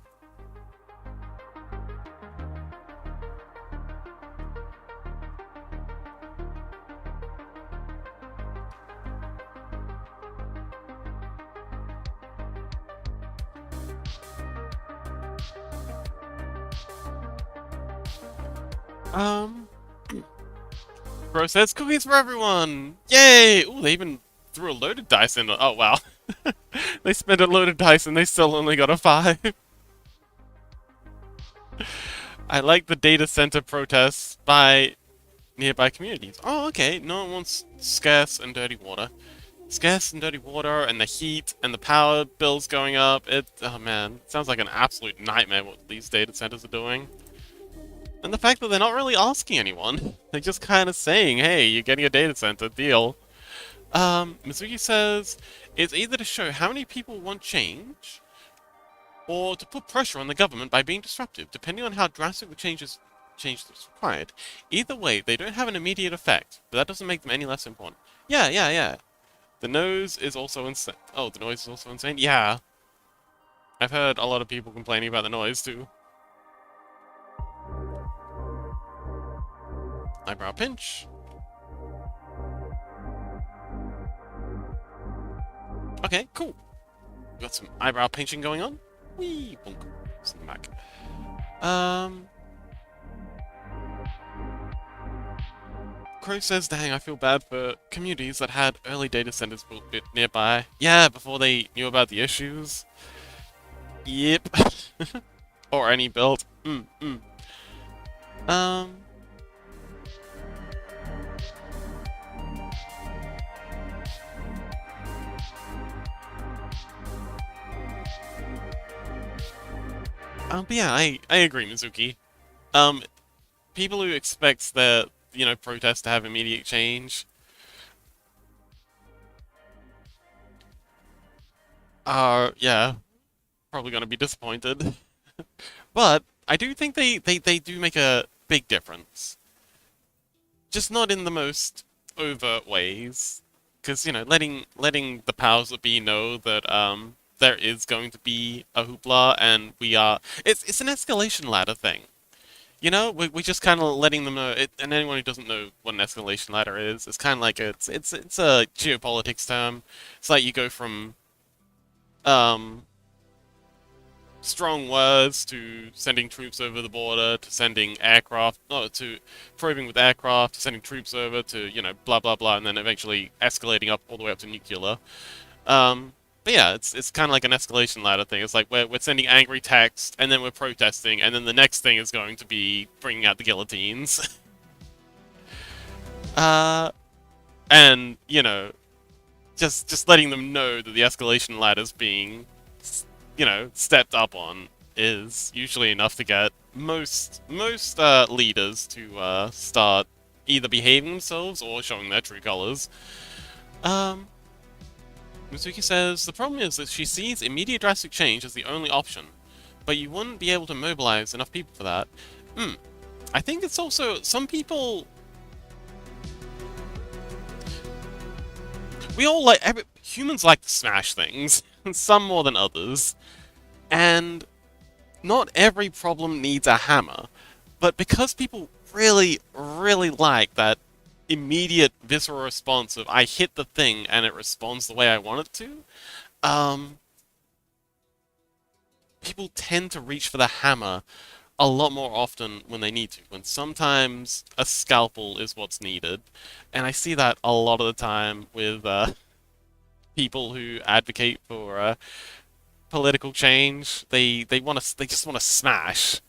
Speaker 1: Bro says cookies for everyone! Yay! Ooh, they even threw a loaded dice in. Oh, wow. They spent a loaded dice and they still only got a 5. I like the data center protests by nearby communities. Oh, okay. No one wants scarce and dirty water. Scarce and dirty water and the heat and the power bills going up. Oh man, it sounds like an absolute nightmare what these data centers are doing. And the fact that they're not really asking anyone. They're just kind of saying, hey, you're getting a data center, deal. Mizuki says, it's either to show how many people want change, or to put pressure on the government by being disruptive, depending on how drastic the change is required. Either way, they don't have an immediate effect, but that doesn't make them any less important. Yeah. The noise is also insane. Oh, the noise is also insane? Yeah. I've heard a lot of people complaining about the noise, too. Eyebrow pinch. Okay, cool. We got some eyebrow pinching going on. Whee! Bonk. Send them back. Crow says, dang, I feel bad for communities that had early data centers built a bit nearby. Yeah, before they knew about the issues. Yep. Or any build. But yeah, I agree, Mizuki. People who expect the, protests to have immediate change are, yeah, probably gonna be disappointed. But I do think they do make a big difference. Just not in the most overt ways. Because, letting the powers that be know that, there is going to be a hoopla, and it's an escalation ladder thing. We're just kind of letting them know, and anyone who doesn't know what an escalation ladder is, it's kind of like it's a geopolitics term. It's like you go from, strong words to sending troops over the border, to sending aircraft, no, to probing with aircraft, to sending troops over, to, blah blah blah, and then eventually escalating up all the way up to nuclear. But yeah, it's kind of like an escalation ladder thing. It's like we're sending angry text, and then we're protesting, and then the next thing is going to be bringing out the guillotines. And, just letting them know that the escalation ladder's being, stepped up on is usually enough to get most leaders to start either behaving themselves or showing their true colors. Um, Mizuki says the problem is that she sees immediate drastic change as the only option, but you wouldn't be able to mobilize enough people for that. Hmm. I think it's also some people. We all humans like to smash things, some more than others, and not every problem needs a hammer. But because people really, really like that immediate visceral response of I hit the thing and it responds the way I want it to, um, people tend to reach for the hammer a lot more often when they need to, when sometimes a scalpel is what's needed. And I see that a lot of the time with people who advocate for political change. They just want to smash,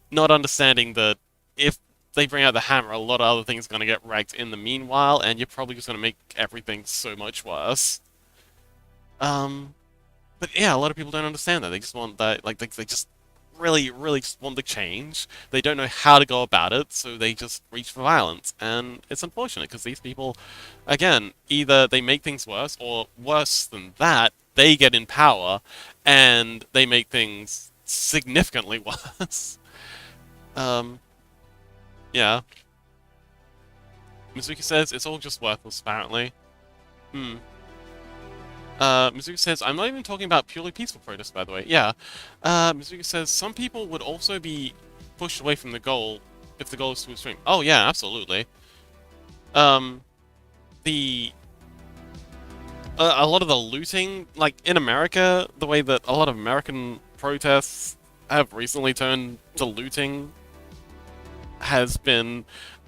Speaker 1: not understanding that if they bring out the hammer, a lot of other things are going to get wrecked in the meanwhile, and you're probably just going to make everything so much worse. Um, but yeah, a lot of people don't understand that. They just want that, like, they just really, really just want the change. They don't know how to go about it, so they just reach for violence. And it's unfortunate because these people, again, either they make things worse, or worse than that, they get in power and they make things significantly worse. Um, yeah. Mizuki says it's all just worthless, apparently. Hmm. Mizuki says, I'm not even talking about purely peaceful protests, by the way. Yeah. Mizuki says, some people would also be pushed away from the goal if the goal is too extreme. Oh, yeah, absolutely. Um, the... a lot of the looting, like, in America, the way that a lot of American protests have recently turned to looting has been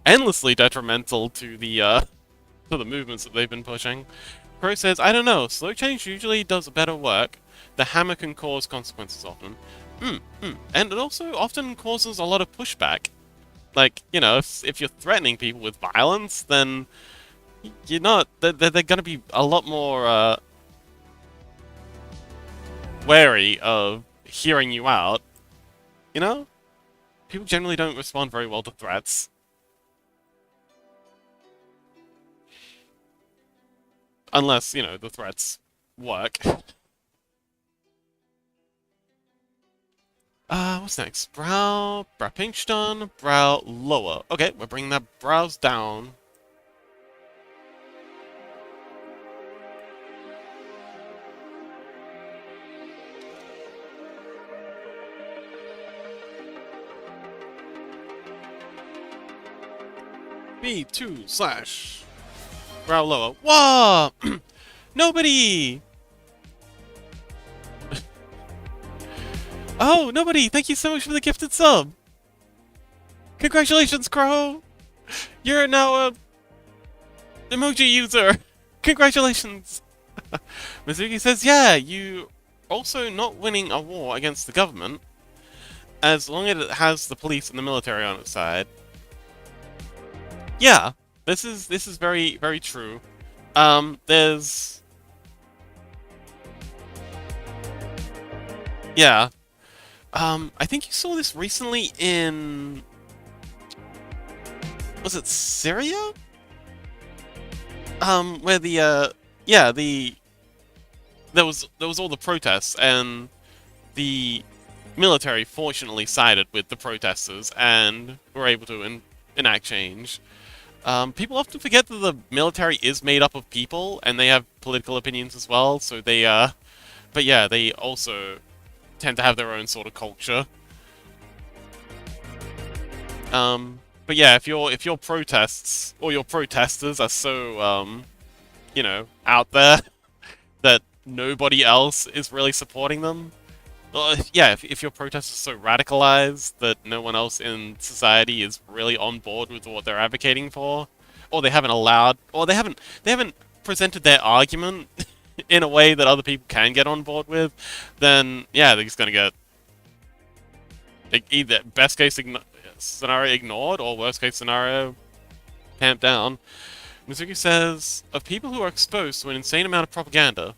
Speaker 1: endlessly detrimental to the movements that they've been pushing. Crow says, I don't know, slow change usually does better work. The hammer can cause consequences often. And it also often causes a lot of pushback. Like, if you're threatening people with violence, then you're not. They're going to be a lot more wary of hearing you out. You know? People generally don't respond very well to threats. Unless, the threats work. What's next? Brow pinch done, brow lower. Okay, we're bringing that brows down. B2/ brow lower. Whoa! Nobody! Oh, nobody! Thank you so much for the gifted sub! Congratulations, Crow! You're now a emoji user! Congratulations! Mizuki says, yeah, you also not winning a war against the government, as long as it has the police and the military on its side. Yeah, this is very, very true. There's... Yeah. I think you saw this recently in... Was it Syria? Where yeah, there was all the protests, and the military fortunately sided with the protesters and were able to enact change. People often forget that the military is made up of people, and they have political opinions as well, so they, but yeah, they also tend to have their own sort of culture. But yeah, if your protests, or your protesters are so, out there, that nobody else is really supporting them, well, yeah, if your protests are so radicalized that no one else in society is really on board with what they're advocating for, or they haven't presented their argument in a way that other people can get on board with, then yeah, they're just gonna get either best case scenario ignored or worst case scenario tamped down. Mizuki says, of people who are exposed to an insane amount of propaganda.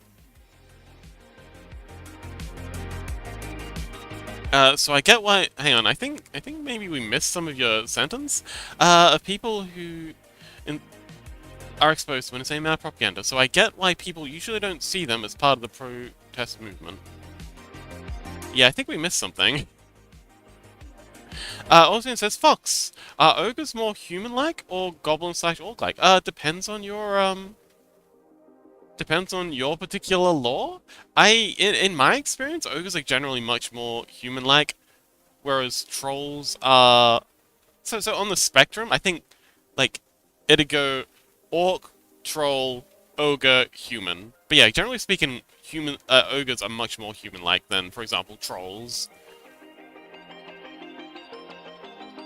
Speaker 1: So I get why. Hang on, I think maybe we missed some of your sentence. Of people who in, are exposed to an insane amount of propaganda. So I get why people usually don't see them as part of the protest movement. Yeah, I think we missed something. Also says Fox. Are ogres more human-like or goblin/orc-like? Depends on your particular lore. In my experience, ogres are generally much more human-like, whereas trolls are so on the spectrum. I think like it'd go orc, troll, ogre, human. But yeah, generally speaking, ogres are much more human-like than, for example, trolls.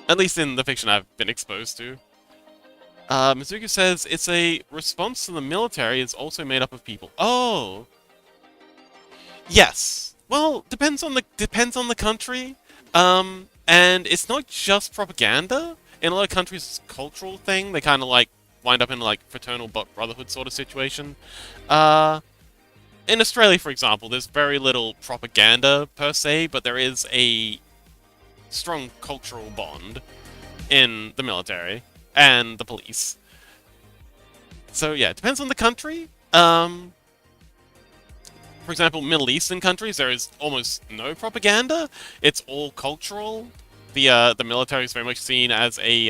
Speaker 1: At least in the fiction I've been exposed to. Mizuki says it's a response to the military is also made up of people. Oh, yes. Well, depends on the country. And it's not just propaganda. In a lot of countries, it's a cultural thing. They kind of like wind up in like fraternal brotherhood sort of situation. In Australia, for example, there's very little propaganda per se, but there is a strong cultural bond in the military and the police. So yeah, it depends on the country. For example, Middle Eastern countries, there is almost no propaganda. It's all cultural. The military is very much seen as a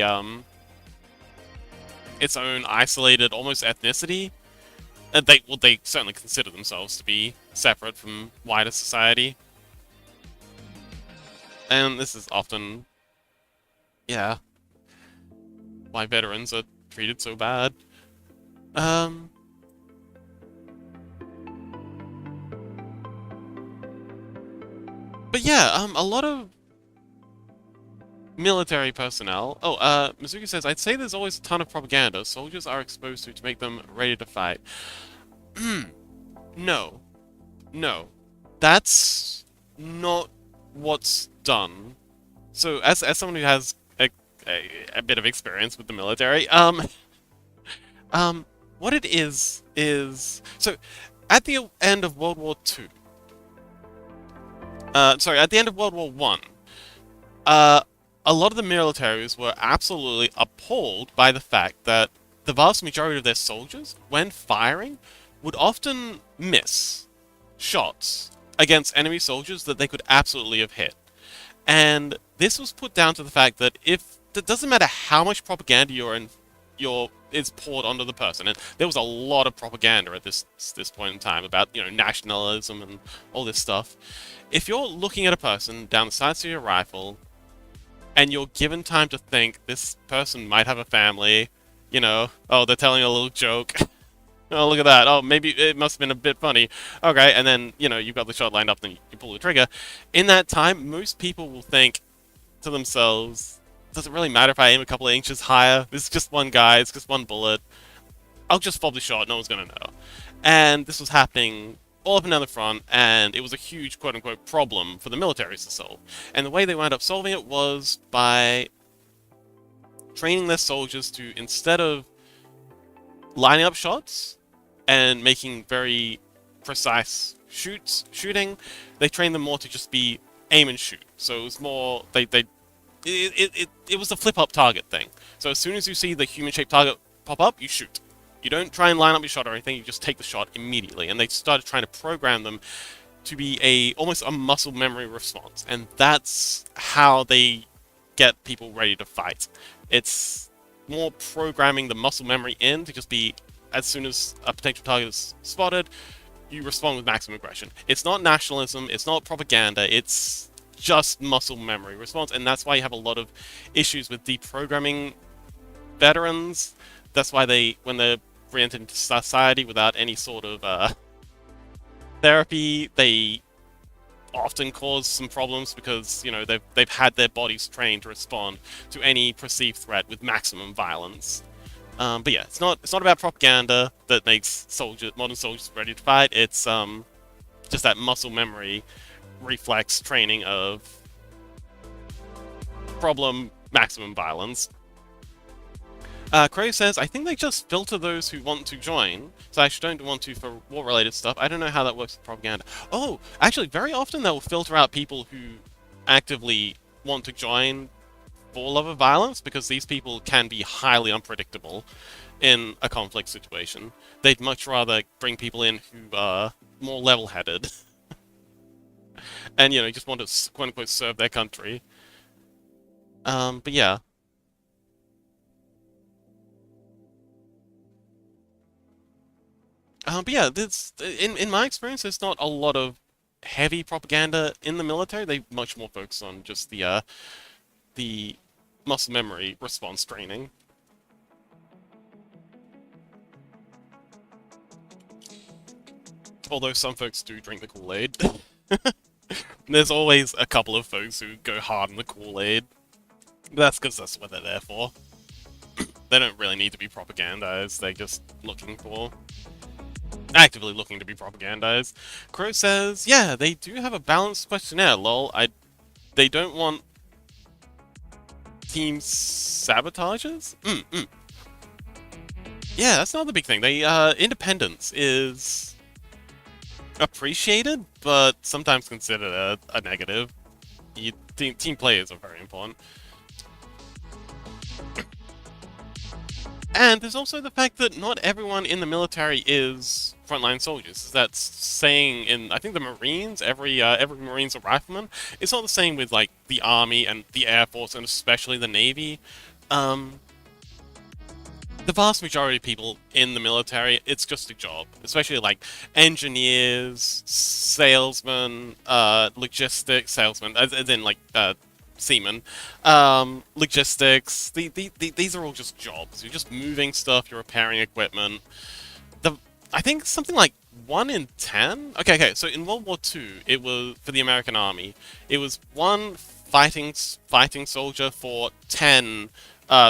Speaker 1: its own isolated, almost ethnicity. And they certainly consider themselves to be separate from wider society. And this is often, yeah, why veterans are treated so bad. But yeah, a lot of military personnel. Oh, Mizuki says, I'd say there's always a ton of propaganda soldiers are exposed to make them ready to fight. No. No. That's not what's done. So, as someone who has a bit of experience with the military, what it is... So, at the end of World War II... sorry, at the end of World War One, a lot of the militaries were absolutely appalled by the fact that the vast majority of their soldiers, when firing, would often miss shots against enemy soldiers that they could absolutely have hit. And this was put down to the fact that if it doesn't matter how much propaganda is poured onto the person, and there was a lot of propaganda at this point in time about, you know, nationalism and all this stuff. If you're looking at a person down the sights of your rifle, and you're given time to think this person might have a family, you know, oh, they're telling a little joke. Oh, look at that. Oh, maybe it must have been a bit funny. Okay, and then, you know, you've got the shot lined up, then you pull the trigger. In that time, most people will think to themselves, does it really matter if I aim a couple of inches higher? This is just one guy, it's just one bullet. I'll just fob the shot, no one's gonna know. And this was happening all up and down the front, and it was a huge quote-unquote problem for the militaries to solve. And the way they wound up solving it was by training their soldiers to, instead of lining up shots and making very precise shooting, they trained them more to just be aim and shoot. So it was more, it was a flip-up target thing. So as soon as you see the human-shaped target pop up, you shoot. You don't try and line up your shot or anything, you just take the shot immediately. And they started trying to program them to be almost a muscle memory response. And that's how they get people ready to fight. It's more programming the muscle memory in to just be, as soon as a potential target is spotted, you respond with maximum aggression. It's not nationalism, it's not propaganda, it's just muscle memory response. And that's why you have a lot of issues with deprogramming veterans. That's why when they're re-entered into society without any sort of therapy, they often cause some problems because, you know, they've had their bodies trained to respond to any perceived threat with maximum violence. But yeah, it's not about propaganda that makes modern soldiers ready to fight. It's just that muscle memory reflex training of maximum violence. Crow says, I think they just filter those who want to join, so I actually don't want to for war-related stuff. I don't know how that works with propaganda. Oh, actually, very often they'll filter out people who actively want to join for love of violence, because these people can be highly unpredictable in a conflict situation. They'd much rather bring people in who are more level-headed and, just want to, quote-unquote, serve their country. But yeah. But yeah, in my experience, there's not a lot of heavy propaganda in the military. They much more focus on just the muscle memory response training. Although some folks do drink the Kool-Aid. There's always a couple of folks who go hard on the Kool-Aid. That's because that's what they're there for. They don't really need to be propagandized. They're just actively looking to be propagandized. Crow says, yeah, they do have a balanced questionnaire, lol. They don't want team sabotages? Yeah, that's another big thing. Independence is appreciated, but sometimes considered a negative. Team players are very important. And there's also the fact that not everyone in the military is frontline soldiers. That's saying in, I think, the Marines, every Marine's a rifleman. It's not the same with, like, the Army and the Air Force, and especially the Navy. The vast majority of people in the military, it's just a job. Especially, like, engineers, salesmen, logistics salesmen, as in, like, seamen, logistics. These are all just jobs. You're just moving stuff, you're repairing equipment. I think something like 1 in 10? Okay, so in World War II, it was, for the American Army, it was 1 fighting soldier for 10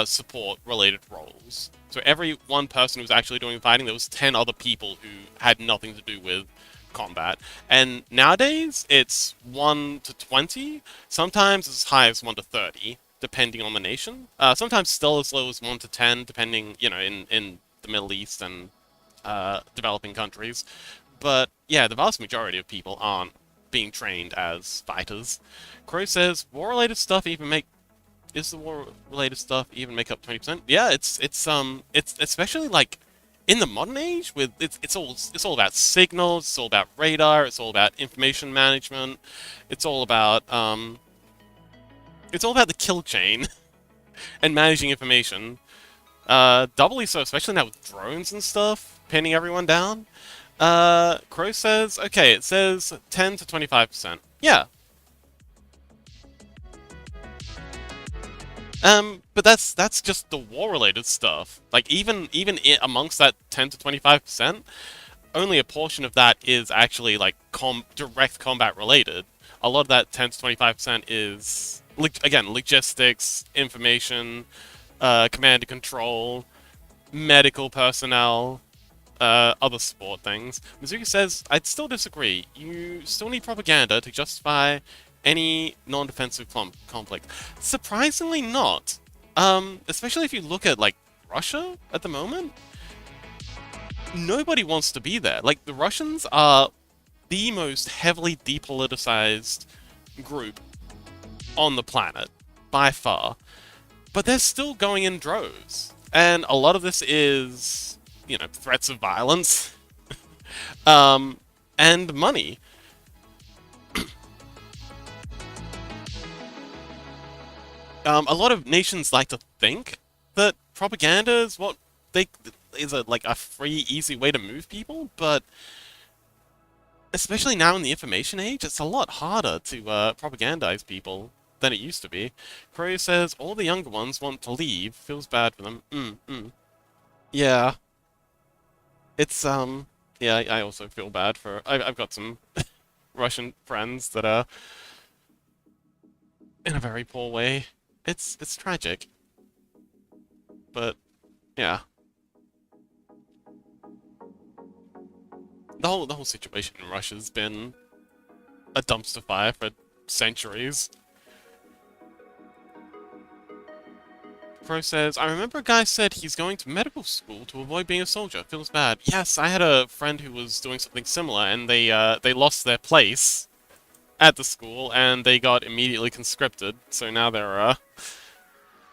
Speaker 1: support-related roles. So every one person who was actually doing fighting, there was 10 other people who had nothing to do with combat. And nowadays, it's 1 to 20, sometimes as high as 1 to 30, depending on the nation. Sometimes still as low as 1 to 10, depending, in the Middle East and developing countries. But yeah, the vast majority of people aren't being trained as fighters. Crow says, war-related stuff even make... Is the war-related stuff even make up 20%? Yeah, it's especially, like, in the modern age, with it's all about signals, it's all about radar, it's all about information management, it's all about the kill chain and managing information. Doubly so, especially now with drones and stuff, pinning everyone down. Crow says, okay, it says 10 to 25%. Yeah. But that's just the war-related stuff. Like, even amongst that 10 to 25%, only a portion of that is actually, like, direct combat related. A lot of that 10 to 25% is, again, logistics, information, command and control, medical personnel, other support things. Mizuki says, I'd still disagree. You still need propaganda to justify any non-defensive conflict. Surprisingly not. Especially if you look at, like, Russia at the moment. Nobody wants to be there. Like, the Russians are the most heavily depoliticized group on the planet, by far. But they're still going in droves. And a lot of this is, threats of violence. And money. A lot of nations like to think that propaganda is like a free, easy way to move people, but especially now in the information age, it's a lot harder to propagandize people than it used to be. Crow says all the younger ones want to leave, feels bad for them. Yeah. It's, yeah, I also feel bad for... I've got some Russian friends that are in a very poor way. It's tragic. But, yeah. The whole situation in Russia's been a dumpster fire for centuries. Crow says, I remember a guy said he's going to medical school to avoid being a soldier. Feels bad. Yes, I had a friend who was doing something similar, and they lost their place at the school, and they got immediately conscripted. So now they're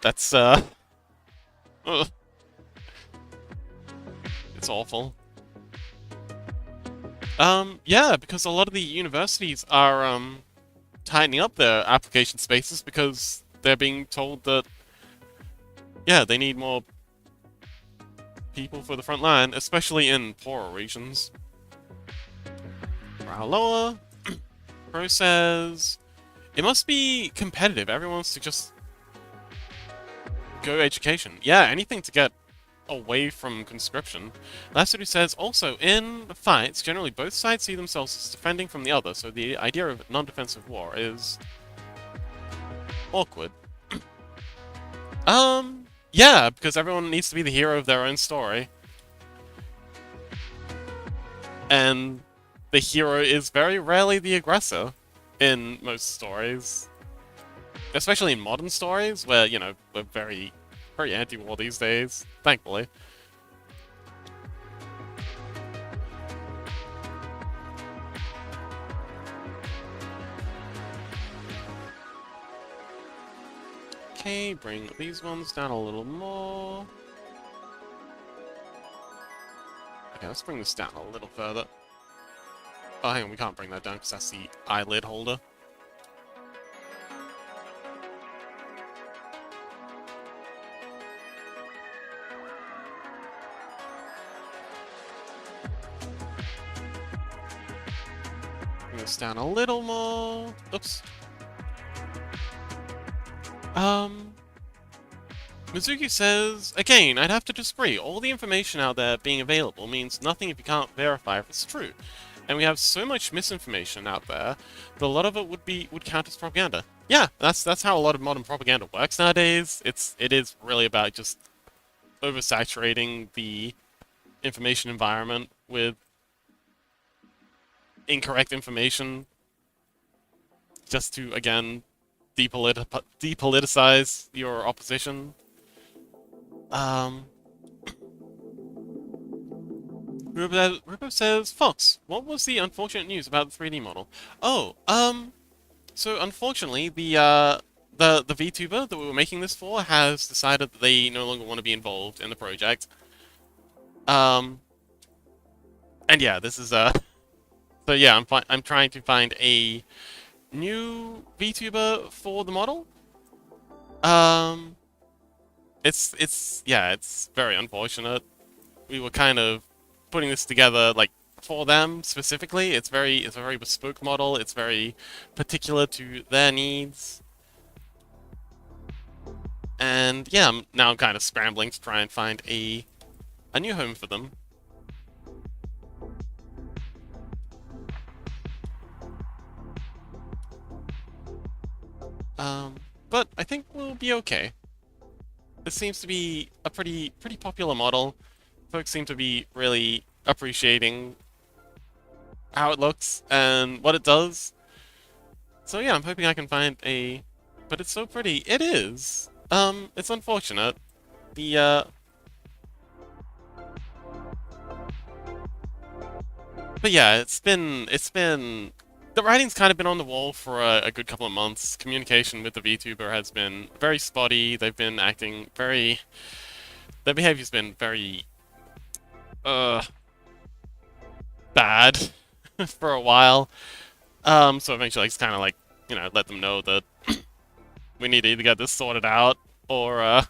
Speaker 1: that's ugh, it's awful. Yeah, because a lot of the universities are tightening up their application spaces because they're being told that yeah, they need more people for the front line, especially in poorer regions. Brow lower. Pro says, it must be competitive. Everyone wants to just go education. Yeah, anything to get away from conscription. Lassiter says, also, in fights, generally both sides see themselves as defending from the other, so the idea of non-defensive war is awkward. Yeah, because everyone needs to be the hero of their own story. And the hero is very rarely the aggressor in most stories. Especially in modern stories, where, you know, we're very anti-war these days, thankfully. Okay, bring these ones down a little more. Okay, let's bring this down a little further. Oh, hang on, we can't bring that down because that's the eyelid holder. Bring this down a little more. Oops. Mizuki says, again, I'd have to disagree. All the information out there being available means nothing if you can't verify if it's true. And we have so much misinformation out there that a lot of it would count as propaganda. Yeah, that's how a lot of modern propaganda works nowadays. It is really about just oversaturating the information environment with incorrect information just to, again, depoliticize your opposition. Rubo says, Fox, what was the unfortunate news about the 3D model? Oh, so unfortunately, the VTuber that we were making this for has decided that they no longer want to be involved in the project. And yeah, this is, so yeah, I'm trying to find a new VTuber for the model. It's very unfortunate. We were kind of putting this together, like, for them specifically. It's a very bespoke model. It's very particular to their needs. And yeah, I'm kind of scrambling to try and find a new home for them. But I think we'll be okay. This seems to be a pretty popular model. Folks seem to be really appreciating how it looks and what it does. So yeah, I'm hoping I can find a... But it's so pretty. It is! It's unfortunate. The, But yeah, it's been... The writing's kind of been on the wall for a good couple of months. Communication with the VTuber has been very spotty. They've been acting very... Their behavior's been very... bad for a while. So eventually I just kind of like, you know, let them know that we need to either get this sorted out or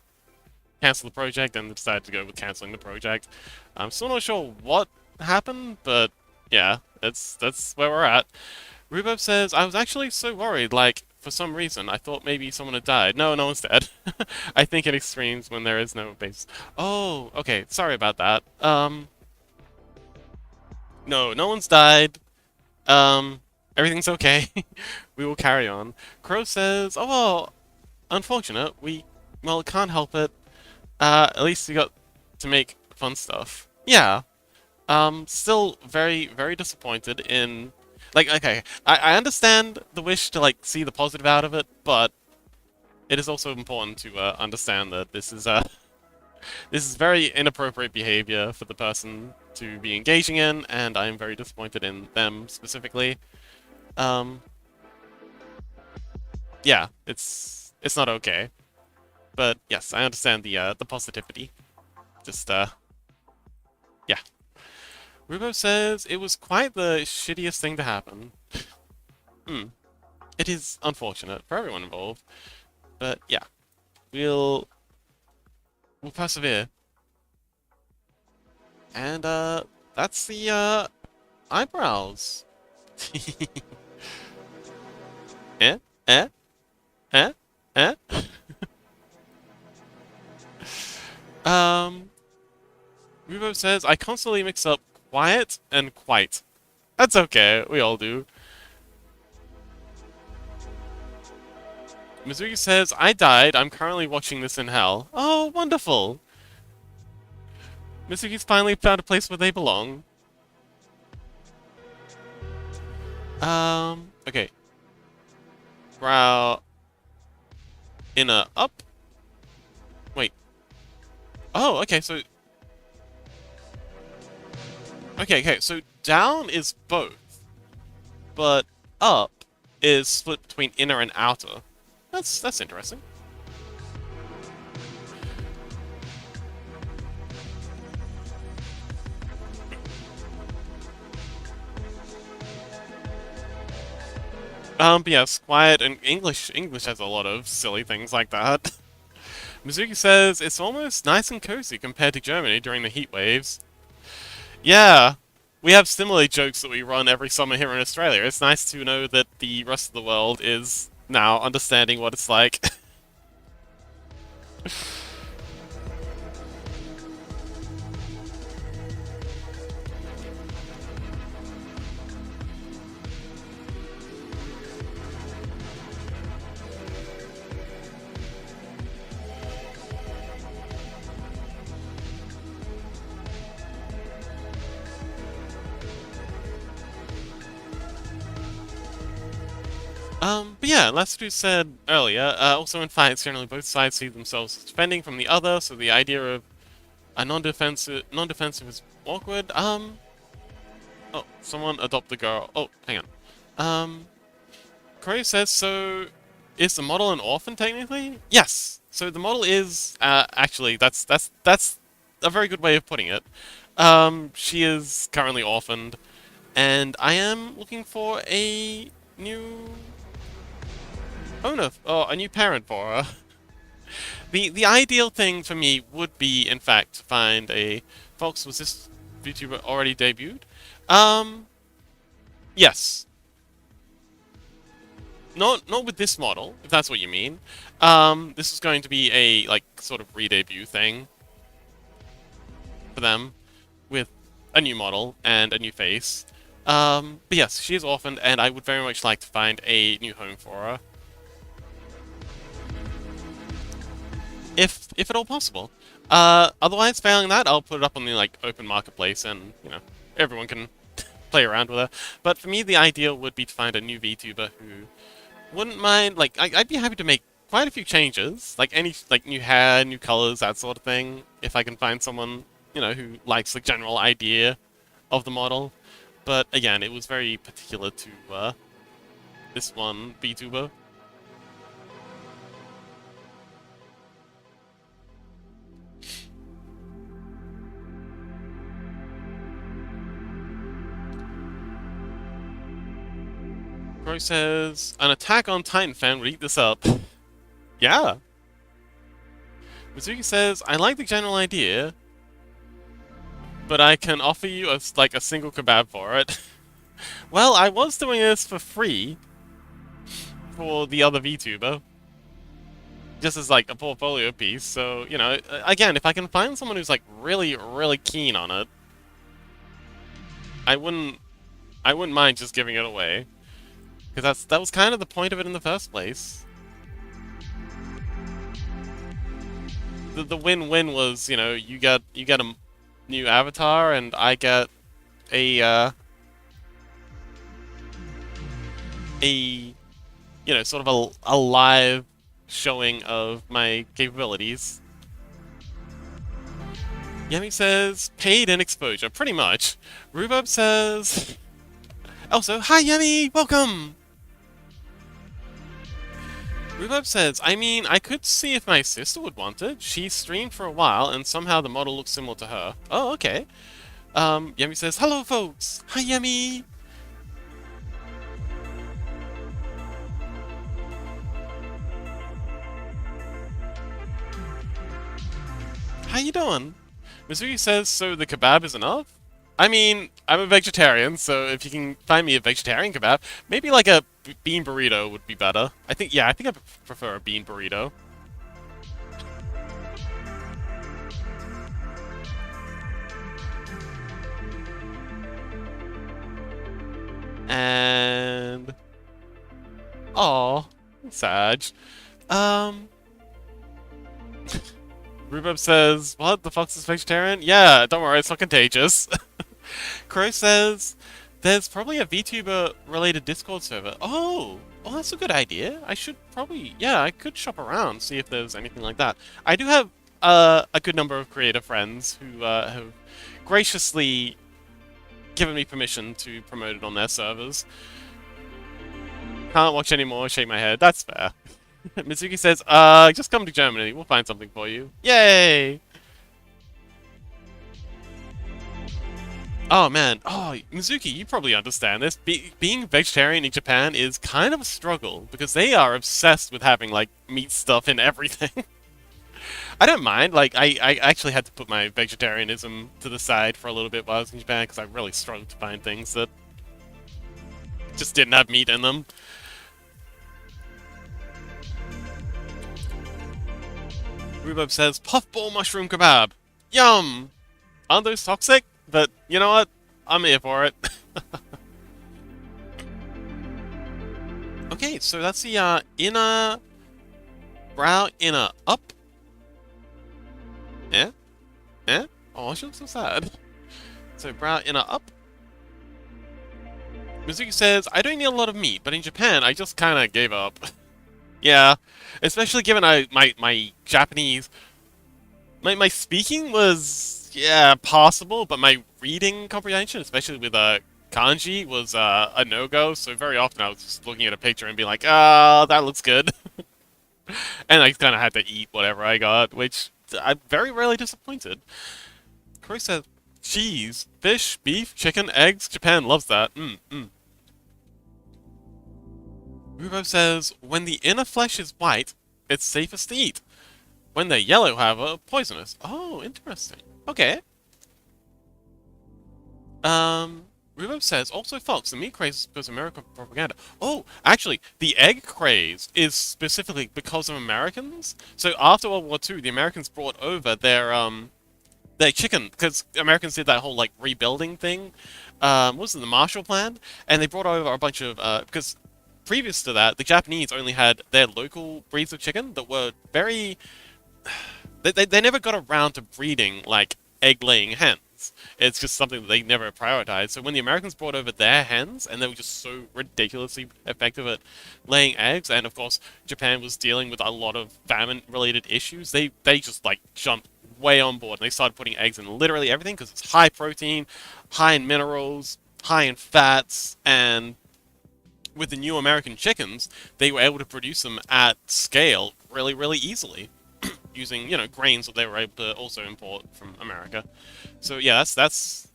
Speaker 1: cancel the project, and decided to go with canceling the project. I'm still not sure what happened, but yeah, that's where we're at. Rubov says, I was actually so worried, like, for some reason, I thought maybe someone had died. No, no one's dead. I think in extremes when there is no base. Oh, okay, sorry about that. No one's died. Everything's okay. We will carry on. Crow says, oh, well, unfortunate. Well, can't help it. At least we got to make fun stuff. Yeah. Still very disappointed in... Like, okay, I understand the wish to, like, see the positive out of it, but it is also important to understand that this is very inappropriate behavior for the person to be engaging in, and I am very disappointed in them specifically. Um, yeah, it's not okay. But yes, I understand the positivity. Just yeah. Rubo says it was quite the shittiest thing to happen. Hmm. It is unfortunate for everyone involved, but yeah, we'll we'll persevere. And that's the eyebrows. eh? Eh? Eh? Eh? um Rubo says I constantly mix up quiet and quite. That's okay, we all do. Mizuki says, I died, I'm currently watching this in hell. Oh, wonderful! Mizuki's finally found a place where they belong. Okay. Brow... Inner up? Wait. Oh, okay, so... Okay, so down is both. But up is split between inner and outer. That's interesting. But yes, quiet and English has a lot of silly things like that. Mizuki says it's almost nice and cozy compared to Germany during the heat waves. Yeah, we have similar jokes that we run every summer here in Australia. It's nice to know that the rest of the world is now understanding what it's like. But yeah, like we said earlier, also in fights, generally both sides see themselves as defending from the other, so the idea of a non-defensive is awkward. Oh, someone adopt the girl. Oh, hang on. Corey says, so is the model an orphan technically? Yes. So the model is, actually, that's a very good way of putting it. She is currently orphaned, and I am looking for a new owner, or a new parent for her. The ideal thing for me would be, in fact, to find a... Fox, was this VTuber already debuted? Yes. Not with this model, if that's what you mean. This is going to be a, like, sort of re-debut thing for them, with a new model and a new face. But yes, she is orphaned, and I would very much like to find a new home for her. If at all possible. Otherwise, failing that, I'll put it up on the, like, open marketplace, and, you know, everyone can play around with her. But for me, the ideal would be to find a new VTuber who wouldn't mind, like, I'd be happy to make quite a few changes, like new hair, new colors, that sort of thing, if I can find someone, you know, who likes the general idea of the model. But again, it was very particular to this one VTuber. Crow says, an Attack on Titan fan would eat this up. Yeah. Mizuki says, I like the general idea, but I can offer you like a single kebab for it. Well, I was doing this for free for the other VTuber, just as like a portfolio piece. So, you know, again, if I can find someone who's like really keen on it, I wouldn't mind just giving it away, because that was kind of the point of it in the first place. The win-win was, you know, you get a new avatar, and I get a you know, sort of a live showing of my capabilities. Yemi says, paid in exposure, pretty much. Rhubarb says... Also, hi Yemi! Welcome! Rhubarb says, I mean, I could see if my sister would want it. She streamed for a while, and somehow the model looks similar to her. Oh, okay. Yemi says, hello folks! Hi Yemi! How you doing? Mizuki says, so the kebab is enough? I mean, I'm a vegetarian, so if you can find me a vegetarian kebab, maybe like a bean burrito would be better. I think I prefer a bean burrito. And... Aw, Sag. Rhubarb says, what? The fox is vegetarian? Yeah, don't worry, it's not contagious. Crow says, there's probably a VTuber related Discord server. Oh, that's a good idea. I should probably, yeah, I could shop around, see if there's anything like that. I do have a good number of creator friends who have graciously given me permission to promote it on their servers. Can't watch anymore, shake my head. That's fair. Mitsuki says, just come to Germany. We'll find something for you. Yay! Oh, man. Oh, Mizuki, you probably understand this. Being vegetarian in Japan is kind of a struggle, because they are obsessed with having, like, meat stuff in everything. I don't mind. Like, I actually had to put my vegetarianism to the side for a little bit while I was in Japan, because I really struggled to find things that just didn't have meat in them. Rhubarb says, puffball mushroom kebab. Yum! Aren't those toxic? But, you know what? I'm here for it. Okay, so that's the, inner... brow inner up. Yeah? Yeah? Oh, she looks so sad. So, brow inner up. Mizuki says, I don't eat a lot of meat, but in Japan, I just kinda gave up. Yeah, especially given my Japanese... My speaking was, yeah, possible, but my reading comprehension, especially with kanji, was a no-go, so very often I was just looking at a picture and being like, ah, that looks good. And I kind of had to eat whatever I got, which I'm very rarely disappointed. Crow says, cheese, fish, beef, chicken, eggs, Japan loves that. Rubo says, when the inner flesh is white, it's safest to eat. When they're yellow, however, poisonous. Oh, interesting. Okay. Rubo says, also false, the meat craze is because of American propaganda. Oh, actually, the egg craze is specifically because of Americans. So after World War II, the Americans brought over their chicken, because Americans did that whole, like, rebuilding thing. What was it, the Marshall Plan? And they brought over a bunch of, because previous to that, the Japanese only had their local breeds of chicken that were very... They never got around to breeding, like, egg-laying hens. It's just something that they never prioritized. So when the Americans brought over their hens, and they were just so ridiculously effective at laying eggs, and of course Japan was dealing with a lot of famine-related issues, they just, like, jumped way on board, and they started putting eggs in literally everything, because it's high protein, high in minerals, high in fats, and with the new American chickens, they were able to produce them at scale really, really easily. Using, you know, grains that they were able to also import from America. So yeah, that's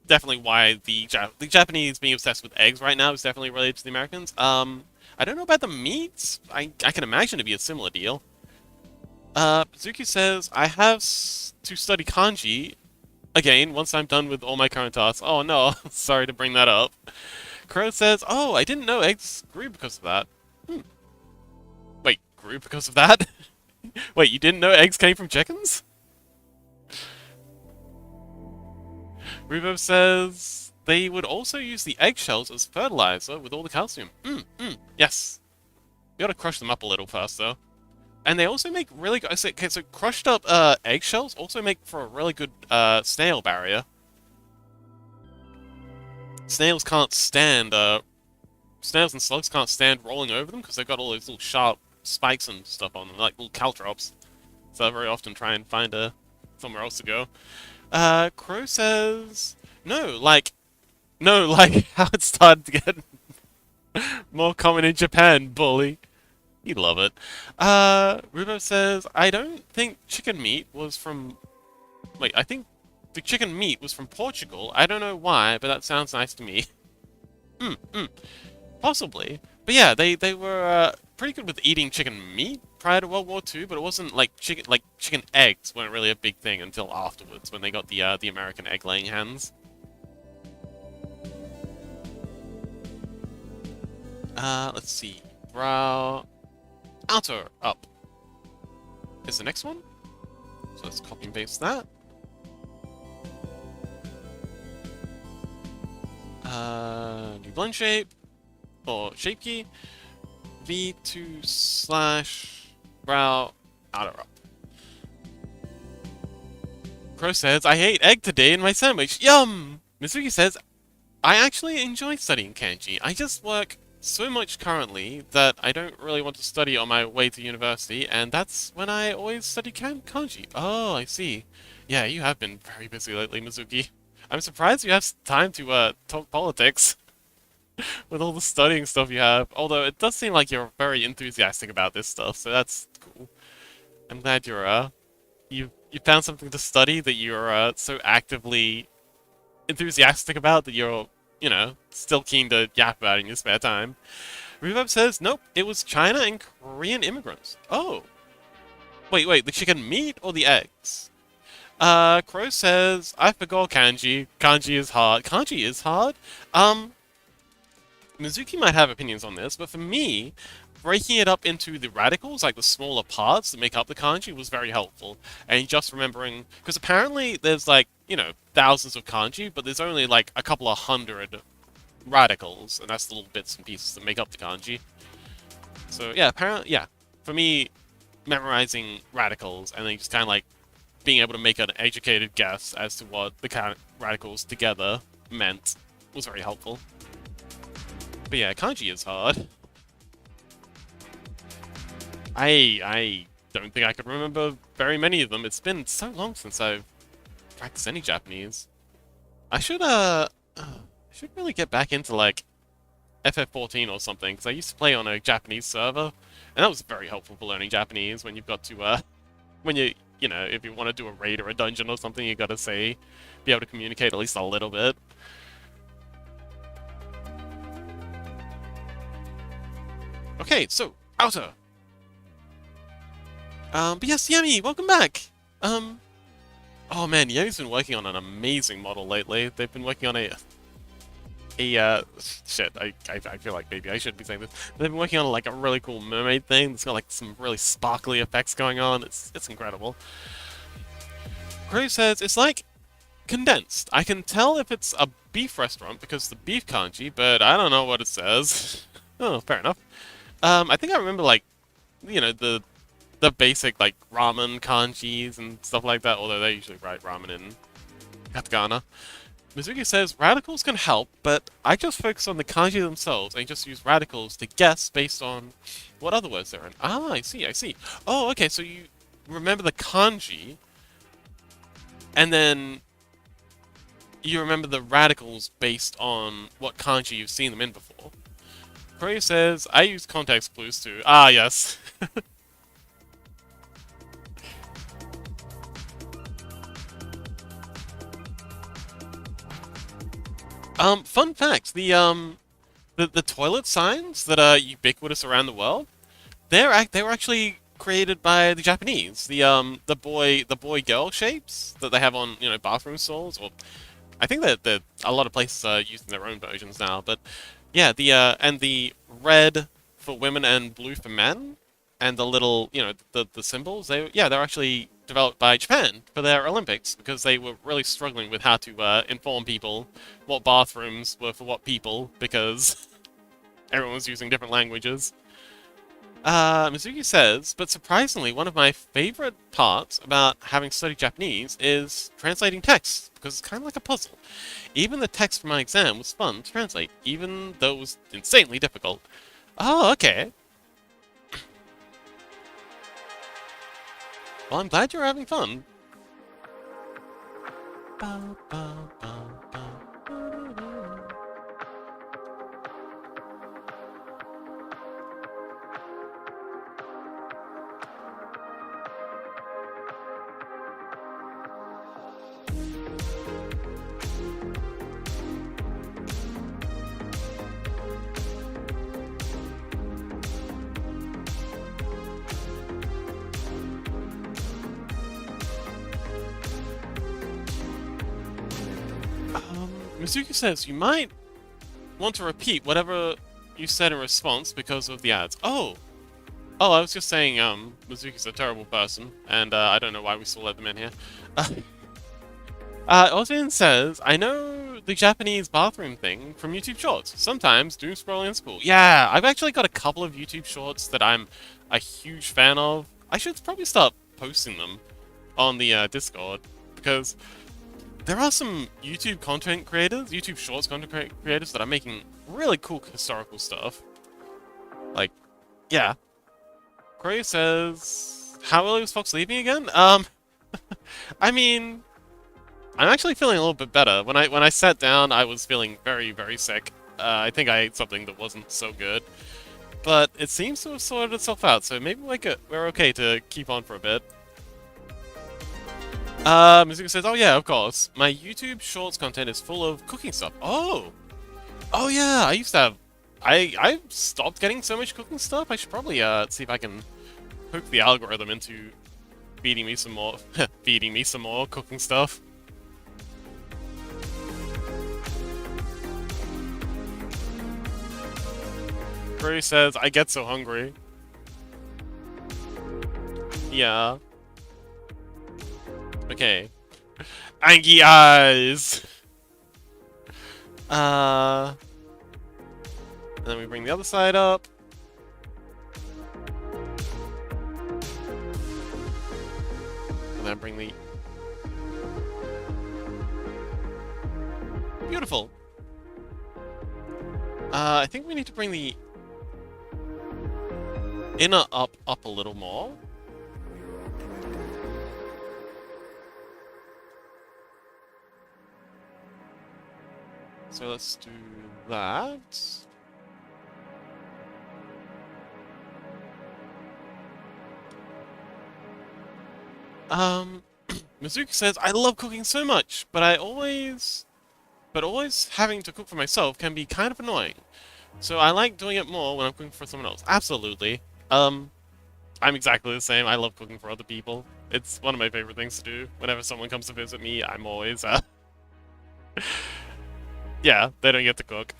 Speaker 1: definitely why the Japanese being obsessed with eggs right now is definitely related to the Americans. I don't know about the meats. I can imagine it'd be a similar deal. Suzuki says, I have to study kanji again once I'm done with all my current tasks. Oh no, sorry to bring that up. Crow says, oh, I didn't know eggs grew because of that. Wait, grew because of that? Wait, you didn't know eggs came from chickens? Rubo says they would also use the eggshells as fertilizer with all the calcium. Yes. You gotta crush them up a little first, though. And they also make really good... Okay, so crushed up eggshells also make for a really good snail barrier. Snails can't stand... snails and slugs can't stand rolling over them because they've got all those little sharp spikes and stuff on them, like little caltrops. So I very often try and find somewhere else to go. Crow says no, like how it started to get more common in Japan, bully. You love it. Rubo says, I don't think chicken meat was from... Wait, I think the chicken meat was from Portugal. I don't know why, but that sounds nice to me. Possibly. But yeah, they were pretty good with eating chicken meat prior to World War II, but it wasn't like chicken eggs weren't really a big thing until afterwards when they got the American egg-laying hens. Let's see. Brow... Outer up is the next one. So let's copy and paste that. New blend shape or shape key. V2 slash brow outer up. Crow says, I ate egg today in my sandwich. Yum! Mizuki says, I actually enjoy studying kanji. I just work so much currently that I don't really want to study on my way to university, and that's when I always study kanji. Oh, I see. Yeah, you have been very busy lately, Mizuki. I'm surprised you have time to talk politics with all the studying stuff you have. Although it does seem like you're very enthusiastic about this stuff, so that's cool. I'm glad you found something to study that you're so actively enthusiastic about that you're, you know, still keen to yap about in your spare time. Reverb says, nope, it was China and Korean immigrants. Oh. Wait, the chicken meat or the eggs? Crow says, I forgot kanji. Kanji is hard. Kanji is hard? Mizuki might have opinions on this, but for me, breaking it up into the radicals, like the smaller parts that make up the kanji, was very helpful. And just remembering, because apparently there's like, you know, thousands of kanji, but there's only like a couple of hundred radicals, and that's the little bits and pieces that make up the kanji. So yeah, apparently, yeah, for me, memorizing radicals and then just kind of like being able to make an educated guess as to what the radicals together meant was very helpful. But yeah, kanji is hard. I don't think I could remember very many of them. It's been so long since I've practiced any Japanese. I should really get back into like FF14 or something, because I used to play on a Japanese server, and that was very helpful for learning Japanese when you've got to when you know, if you want to do a raid or a dungeon or something, you gotta be able to communicate at least a little bit. Okay, so, outer. But yes, Yami, welcome back! Oh man, Yami's been working on an amazing model lately. They've been working on shit, I feel like maybe I should be saying this. They've been working on like a really cool mermaid thing that's got like some really sparkly effects going on. It's incredible. Crow says, it's like condensed. I can tell if it's a beef restaurant because the beef kanji, but I don't know what it says. Oh, fair enough. I think I remember like, you know, the basic like ramen kanjis and stuff like that, although they usually write ramen in katakana. Mizuki says, radicals can help, but I just focus on the kanji themselves and just use radicals to guess based on what other words they're in. Ah, I see. Oh, okay, so you remember the kanji, and then you remember the radicals based on what kanji you've seen them in before. Crow says, I use context clues too. Ah, yes. Fun fact, the toilet signs that are ubiquitous around the world, they were actually created by the Japanese. The boy girl shapes that they have on, you know, bathroom stalls, or I think that a lot of places are using their own versions now, but yeah, and the red for women and blue for men, and the little, you know, the symbols, they're actually developed by Japan for their Olympics, because they were really struggling with how to inform people what bathrooms were for what people, because everyone was using different languages. Mizuki says, but surprisingly, one of my favorite parts about having studied Japanese is translating text, because it's kind of like a puzzle. Even the text for my exam was fun to translate, even though it was insanely difficult. Oh, okay. Well, I'm glad you're having fun. Ba, ba, ba, ba, ba, ba. Mizuki says you might want to repeat whatever you said in response because of the ads. Oh! Oh, I was just saying, Mizuki's a terrible person, and I don't know why we still let them in here. Ozin says, I know the Japanese bathroom thing from YouTube Shorts. Sometimes doom scrolling in school. Yeah, I've actually got a couple of YouTube Shorts that I'm a huge fan of. I should probably start posting them on the Discord, because there are some YouTube content creators, YouTube Shorts content creators that are making really cool historical stuff. Like, yeah. Corey says, how early was Fox leaving again? I mean, I'm actually feeling a little bit better. When I sat down, I was feeling very, very sick. I think I ate something that wasn't so good. But it seems to have sorted itself out, so maybe we're okay to keep on for a bit. Mizuka says, oh yeah, of course. My YouTube Shorts content is full of cooking stuff. Oh! Oh yeah, I used to have... I stopped getting so much cooking stuff. I should probably, see if I can hook the algorithm into feeding me some more... feeding me some more cooking stuff. Curry says, I get so hungry. Yeah. Okay. Angie eyes! And then we bring the other side up. And then bring the... Beautiful! I think we need to bring the inner up a little more. So let's do that. Mizuki says, I love cooking so much, but always having to cook for myself can be kind of annoying. So I like doing it more when I'm cooking for someone else. Absolutely. I'm exactly the same. I love cooking for other people. It's one of my favorite things to do. Whenever someone comes to visit me, I'm always, yeah, they don't get to cook.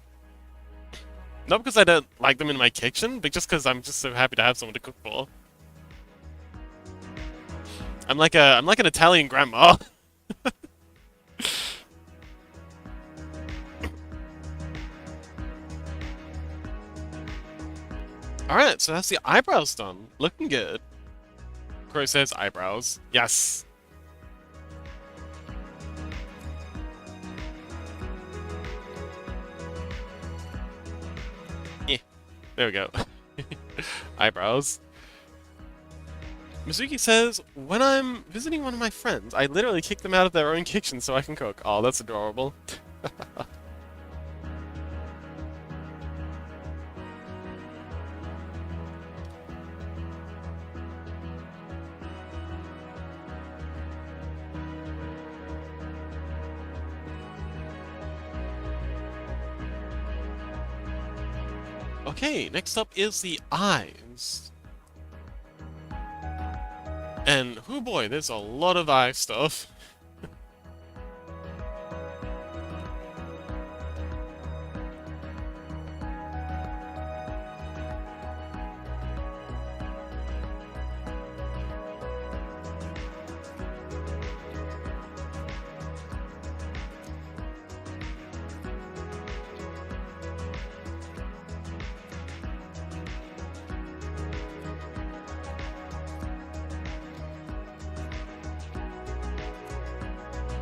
Speaker 1: Not because I don't like them in my kitchen, but just because I'm just so happy to have someone to cook for. I'm like an Italian grandma. Alright, so that's the eyebrows done. Looking good. Crow says eyebrows. Yes. Yeah. There we go. Eyebrows. Mizuki says, when I'm visiting one of my friends, I literally kick them out of their own kitchen so I can cook. Oh, that's adorable. Okay, next up is the eyes. And, oh boy, there's a lot of eye stuff.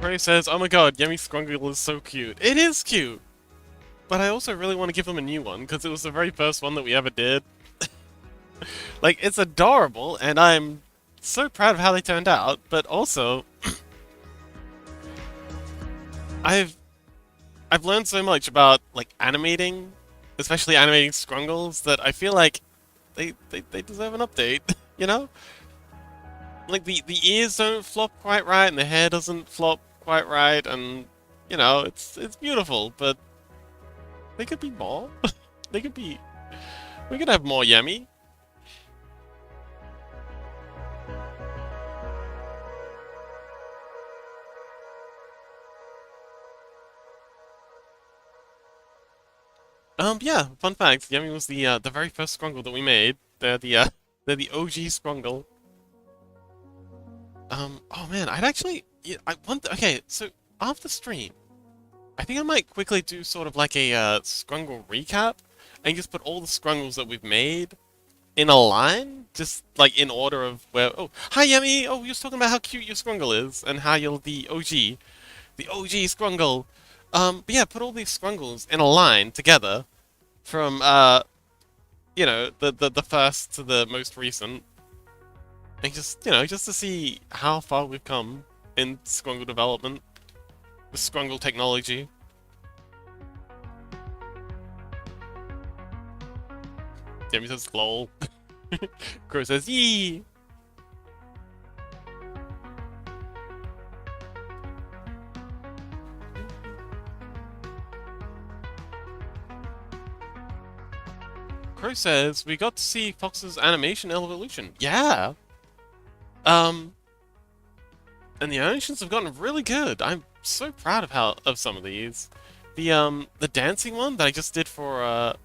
Speaker 1: Ray says, oh my god, Yemi Scrungle is so cute. It is cute! But I also really want to give him a new one, because it was the very first one that we ever did. Like, it's adorable, and I'm so proud of how they turned out, but also I've I've learned so much about like animating, especially animating scrungles, that I feel like they deserve an update, you know? Like the ears don't flop quite right and the hair doesn't flop quite right and you know, it's beautiful, but they could be more. They could be we could have more Yummy. Yeah, fun fact, Yummy was the very first Scrungle that we made. They're the OG Scrungle. Oh man, I'd actually yeah, I want okay, so after stream, I think I might quickly do sort of like a Scrungle recap and just put all the Scrungles that we've made in a line, just like in order of where. Oh, hi Yummy. Oh, you're talking about how cute your Scrungle is and how you're the OG Scrungle. But yeah, put all these Scrungles in a line together from you know, the first to the most recent, and just you know, just to see how far we've come in Scrungle development, the Scrungle technology. Yummy says lol. Crow says yee. Crow says we got to see Fox's animation evolution. Yeah. Um, and the animations have gotten really good. I'm so proud of some of these. The dancing one that I just did for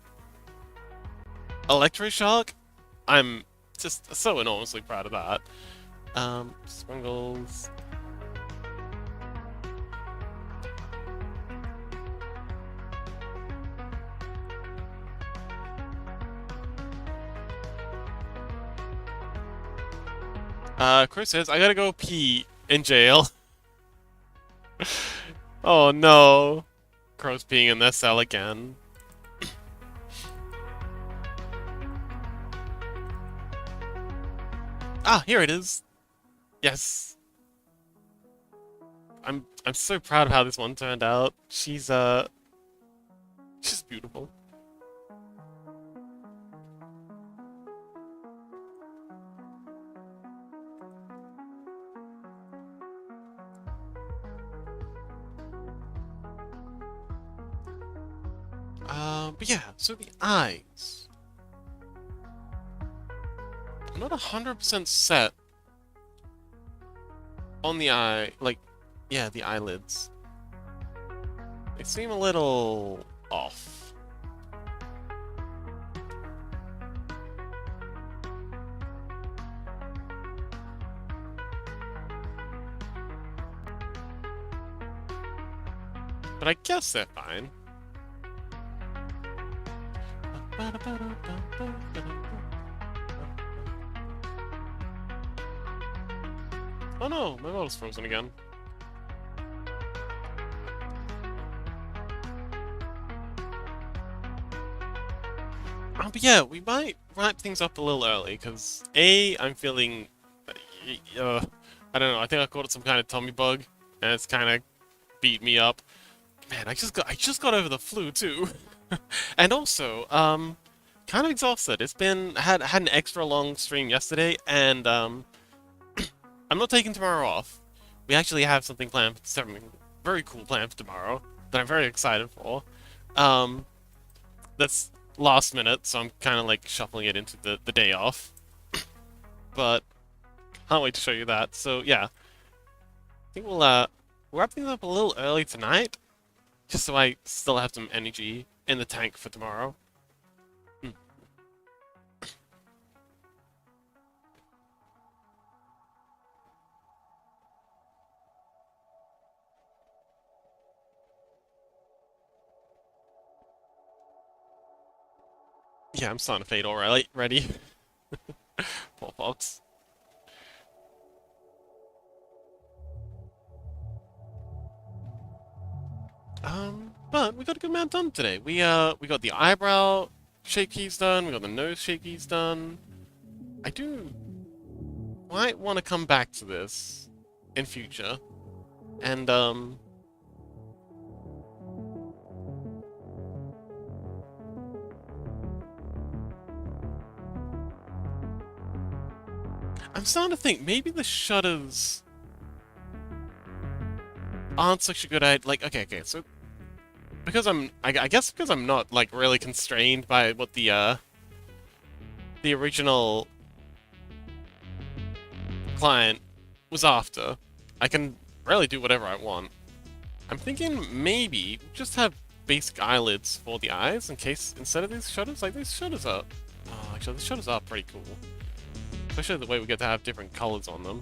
Speaker 1: Electroshock, I'm just so enormously proud of that. Scrungles. Chris says, I gotta go pee in jail. Oh no. Crow's peeing in their cell again. Ah, here it is. Yes. I'm so proud of how this one turned out. She's beautiful. But yeah, so the eyes. I'm not 100% set on the eye, like, yeah, the eyelids. They seem a little off. But I guess they're fine. Oh no, my model's frozen again. But yeah, we might wrap things up a little early, because A, I'm feeling... I don't know, I think I caught some kind of tummy bug, and it's kind of beat me up. Man, I just got over the flu, too. And also, kind of exhausted. It's been... had an extra long stream yesterday, and, I'm not taking tomorrow off. We actually have something planned, something very cool planned for tomorrow, that I'm very excited for. That's last minute, so I'm kind of like shuffling it into the day off. But can't wait to show you that. So yeah, I think we'll wrap things up a little early tonight, just so I still have some energy in the tank for tomorrow. Yeah, I'm starting to fade already. Ready? Poor Fox. But we got a good amount done today. We got the eyebrow shape keys done. We got the nose shape keys done. I do might want to come back to this in future. And, I'm starting to think maybe the shutters aren't such a good idea. Like, okay, so because I guess because I'm not like really constrained by what the original client was after, I can really do whatever I want. I'm thinking maybe just have basic eyelids for the eyes in case instead of these shutters, like these shutters are. Oh, actually, the shutters are pretty cool. Especially the way we get to have different colors on them.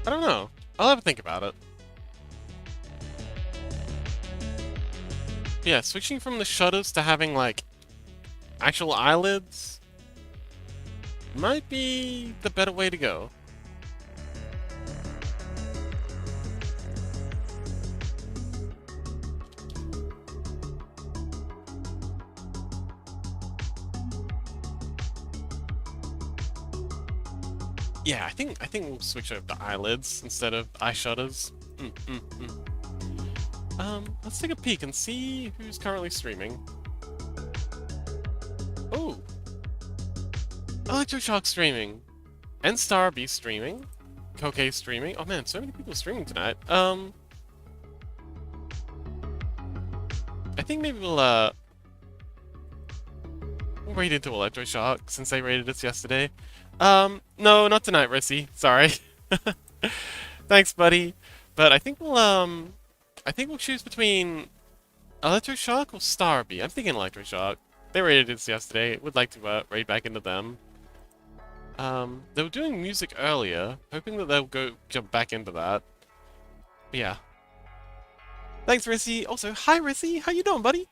Speaker 1: I don't know. I'll have to think about it. Yeah, switching from the shutters to having, like, actual eyelids might be the better way to go. Yeah, I think we'll switch over to eyelids instead of eye shutters. Let's take a peek and see who's currently streaming. Oh! Electroshock streaming. N-Star-B streaming. Koke streaming. Oh man, so many people streaming tonight. I think maybe we'll raid into Electroshock since they raided us yesterday. No, not tonight, Rissy. Sorry. Thanks, buddy. But I think we'll choose between Electroshock or Starby. I'm thinking Electroshock. They raided us yesterday. Would like to raid back into them. They were doing music earlier, hoping that they'll jump back into that. But yeah. Thanks, Rissy. Also, hi, Rissy. How you doing, buddy?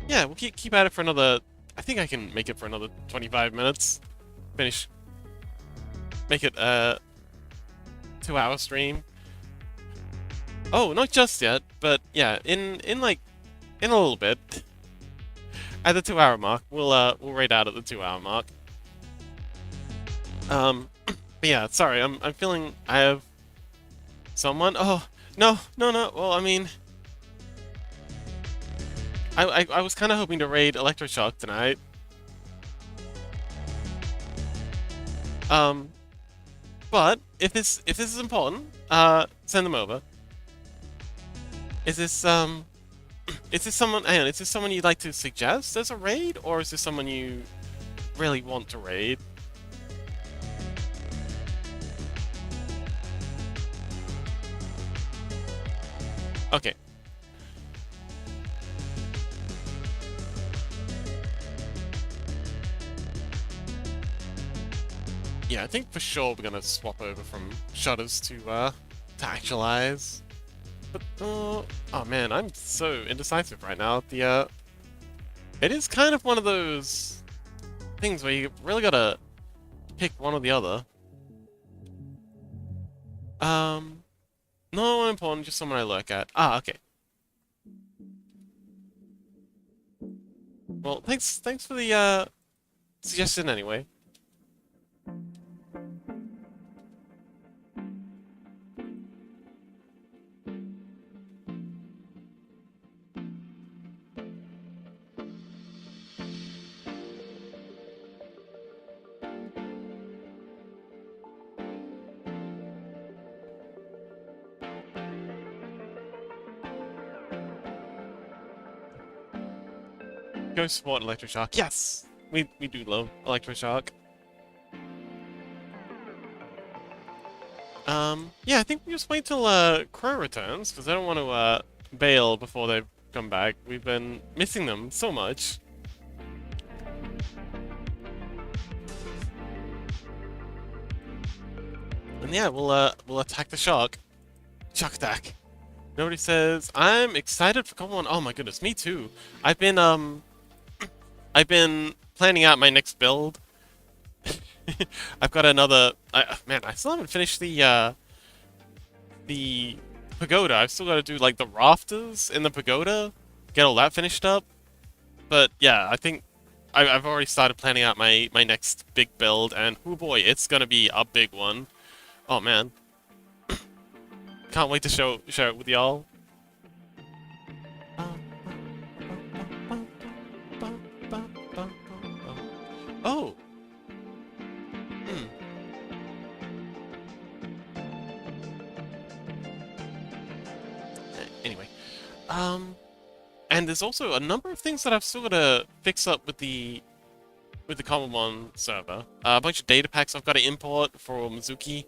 Speaker 1: Yeah, we'll keep at it for another. I think I can make it for another 25 minutes. Finish. Make it a 2-hour stream. Oh, not just yet, but yeah, in a little bit. At the 2-hour mark, we'll raid out at the 2-hour mark. But yeah, sorry, I'm feeling I have someone. Oh no. Well, I mean. I was kind of hoping to raid Electroshock tonight. But if this is important, send them over. Is this someone? Hang on, is this someone you'd like to suggest as a raid, or is this someone you really want to raid? Okay. Yeah, I think for sure we're gonna swap over from shutters to actual eyes. But oh man, I'm so indecisive right now. It is kind of one of those things where you really gotta pick one or the other. No one important, just someone I look at. Ah, okay. Well, thanks for the suggestion anyway. Go support Electroshock. Yes! We do love Electroshock. Yeah, I think we just wait till Crow returns, because I don't want to bail before they come back. We've been missing them so much. And yeah, we'll attack the shark. Shark attack. Nobody says I'm excited for Couple 1. Oh my goodness, me too. I've been I've been planning out my next build. I've got another. Man, I still haven't finished the pagoda. I've still got to do like the rafters in the pagoda, get all that finished up. But yeah, I think I've already started planning out my next big build, and oh boy, it's gonna be a big one. Oh man, can't wait to share it with y'all. Oh. Hmm. Anyway, and there's also a number of things that I've still got to fix up with the Common server. A bunch of data packs I've got to import for Mizuki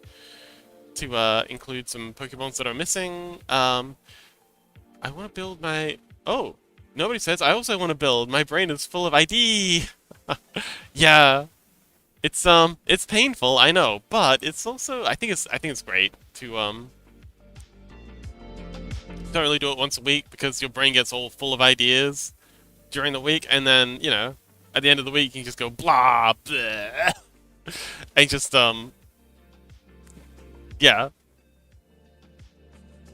Speaker 1: to include some Pokemons that are missing. I want to build my... Oh, nobody says. I also want to build. My brain is full of ID. Yeah, it's painful, I know, but it's also I think it's great to don't really do it once a week because your brain gets all full of ideas during the week, and then at the end of the week you can just go blah blah and just yeah,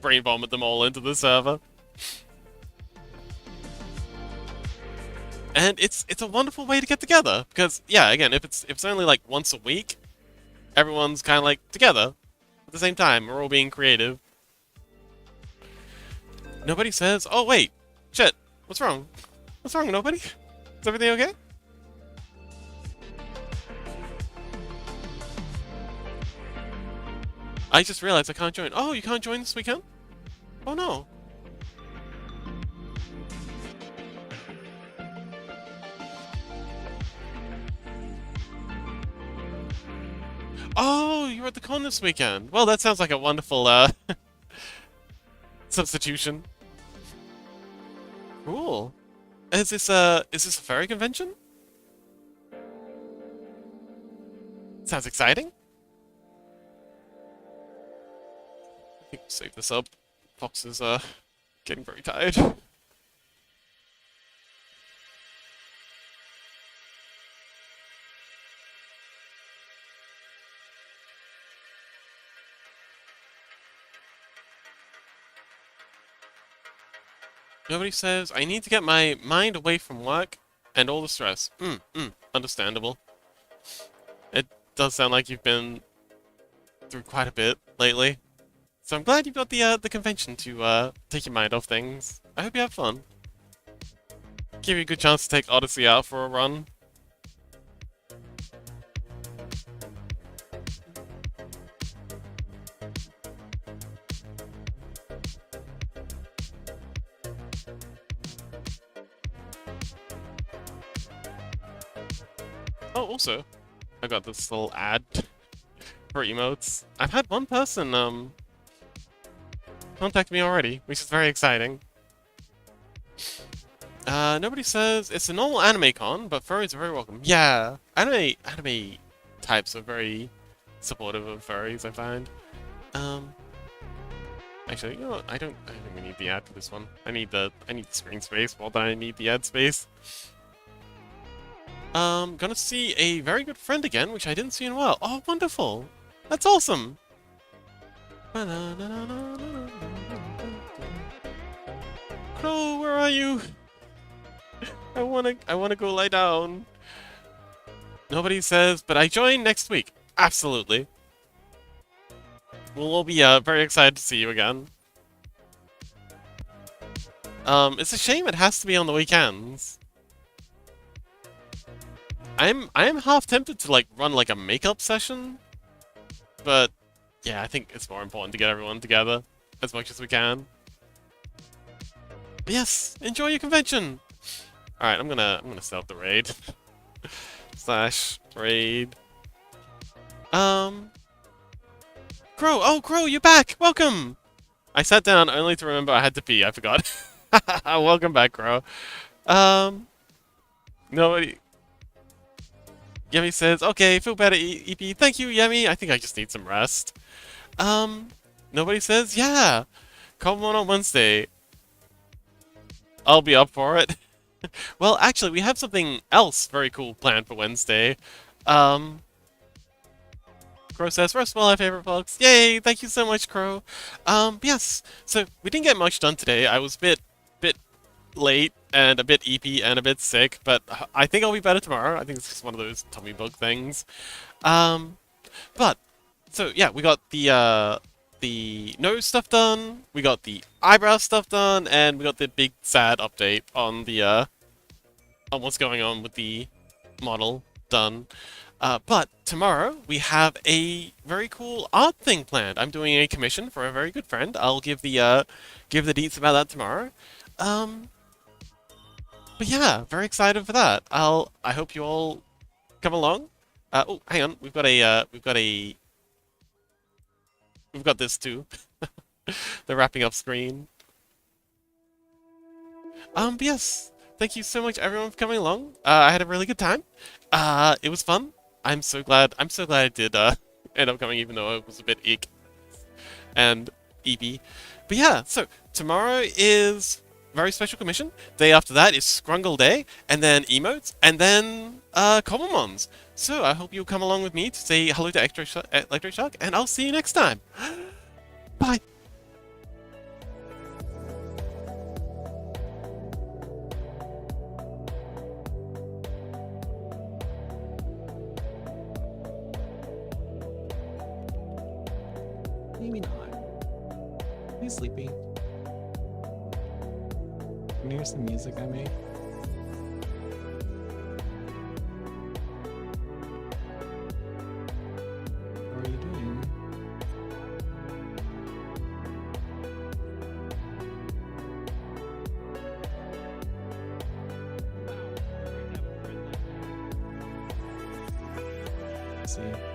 Speaker 1: brain vomit them all into the server. And it's a wonderful way to get together because yeah, again, if it's only like once a week, everyone's kind of like together at the same time. We're all being creative. Nobody says, "Oh wait, shit, what's wrong? What's wrong? Nobody? Is everything okay?" I just realized I can't join. Oh, you can't join this weekend? Oh no. Oh, you're at the con this weekend. Well, that sounds like a wonderful substitution. Cool. Is this a furry convention? Sounds exciting. I think we'll save this up. Fox is getting very tired. Nobody says, I need to get my mind away from work and all the stress. Understandable. It does sound like you've been through quite a bit lately. So I'm glad you've got the convention to take your mind off things. I hope you have fun. Give you a good chance to take Odyssey out for a run. Oh, also, I got this little ad for emotes. I've had one person contact me already, which is very exciting. Nobody says it's a normal anime con, but furries are very welcome. Yeah, anime types are very supportive of furries, I find. Actually, you know what? I don't think we need the ad for this one. I need the screen space more than I need the ad space. Gonna see a very good friend again, which I didn't see in a while. Oh, wonderful! That's awesome! Crow, where are you? I wanna go lie down. Nobody says, but I join next week. Absolutely. We'll be very excited to see you again. It's a shame it has to be on the weekends. I am half tempted to like run like a makeup session, but yeah, I think it's more important to get everyone together as much as we can. But yes, enjoy your convention. All right, I'm gonna set up the raid / raid. Crow, oh Crow, you're back. Welcome. I sat down only to remember I had to pee. I forgot. Welcome back, Crow. Nobody. Yemi says, okay, feel better, EP. Thank you, Yemi. I think I just need some rest. Nobody says, yeah. Come on Wednesday. I'll be up for it. Well, actually, we have something else very cool planned for Wednesday. Um, Crow says, "Roast my favorite folks." Yay! Thank you so much, Crow. Yes. So we didn't get much done today. I was bit late and a bit eepy and a bit sick, but I think I'll be better tomorrow. I think it's just one of those tummy bug things. Um, but so yeah, we got the nose stuff done, we got the eyebrow stuff done, and we got the big sad update on what's going on with the model done. But tomorrow we have a very cool art thing planned. I'm doing a commission for a very good friend. I'll give the deets about that tomorrow. Um, but yeah, very excited for that. I hope you all come along. Oh, hang on, we've got this too. The wrapping up screen. But yes, thank you so much everyone for coming along. I had a really good time. It was fun. I'm so glad I did end up coming, even though it was a bit ick and eepy. But yeah, so tomorrow is very special commission. Day after that is Scrungle Day, and then emotes, and then Commons. So I hope you'll come along with me to say hello to Electric Shark, and I'll see you next time. Bye.
Speaker 2: Maybe not. He's sleepy. And here's the music I made. How are you doing? See.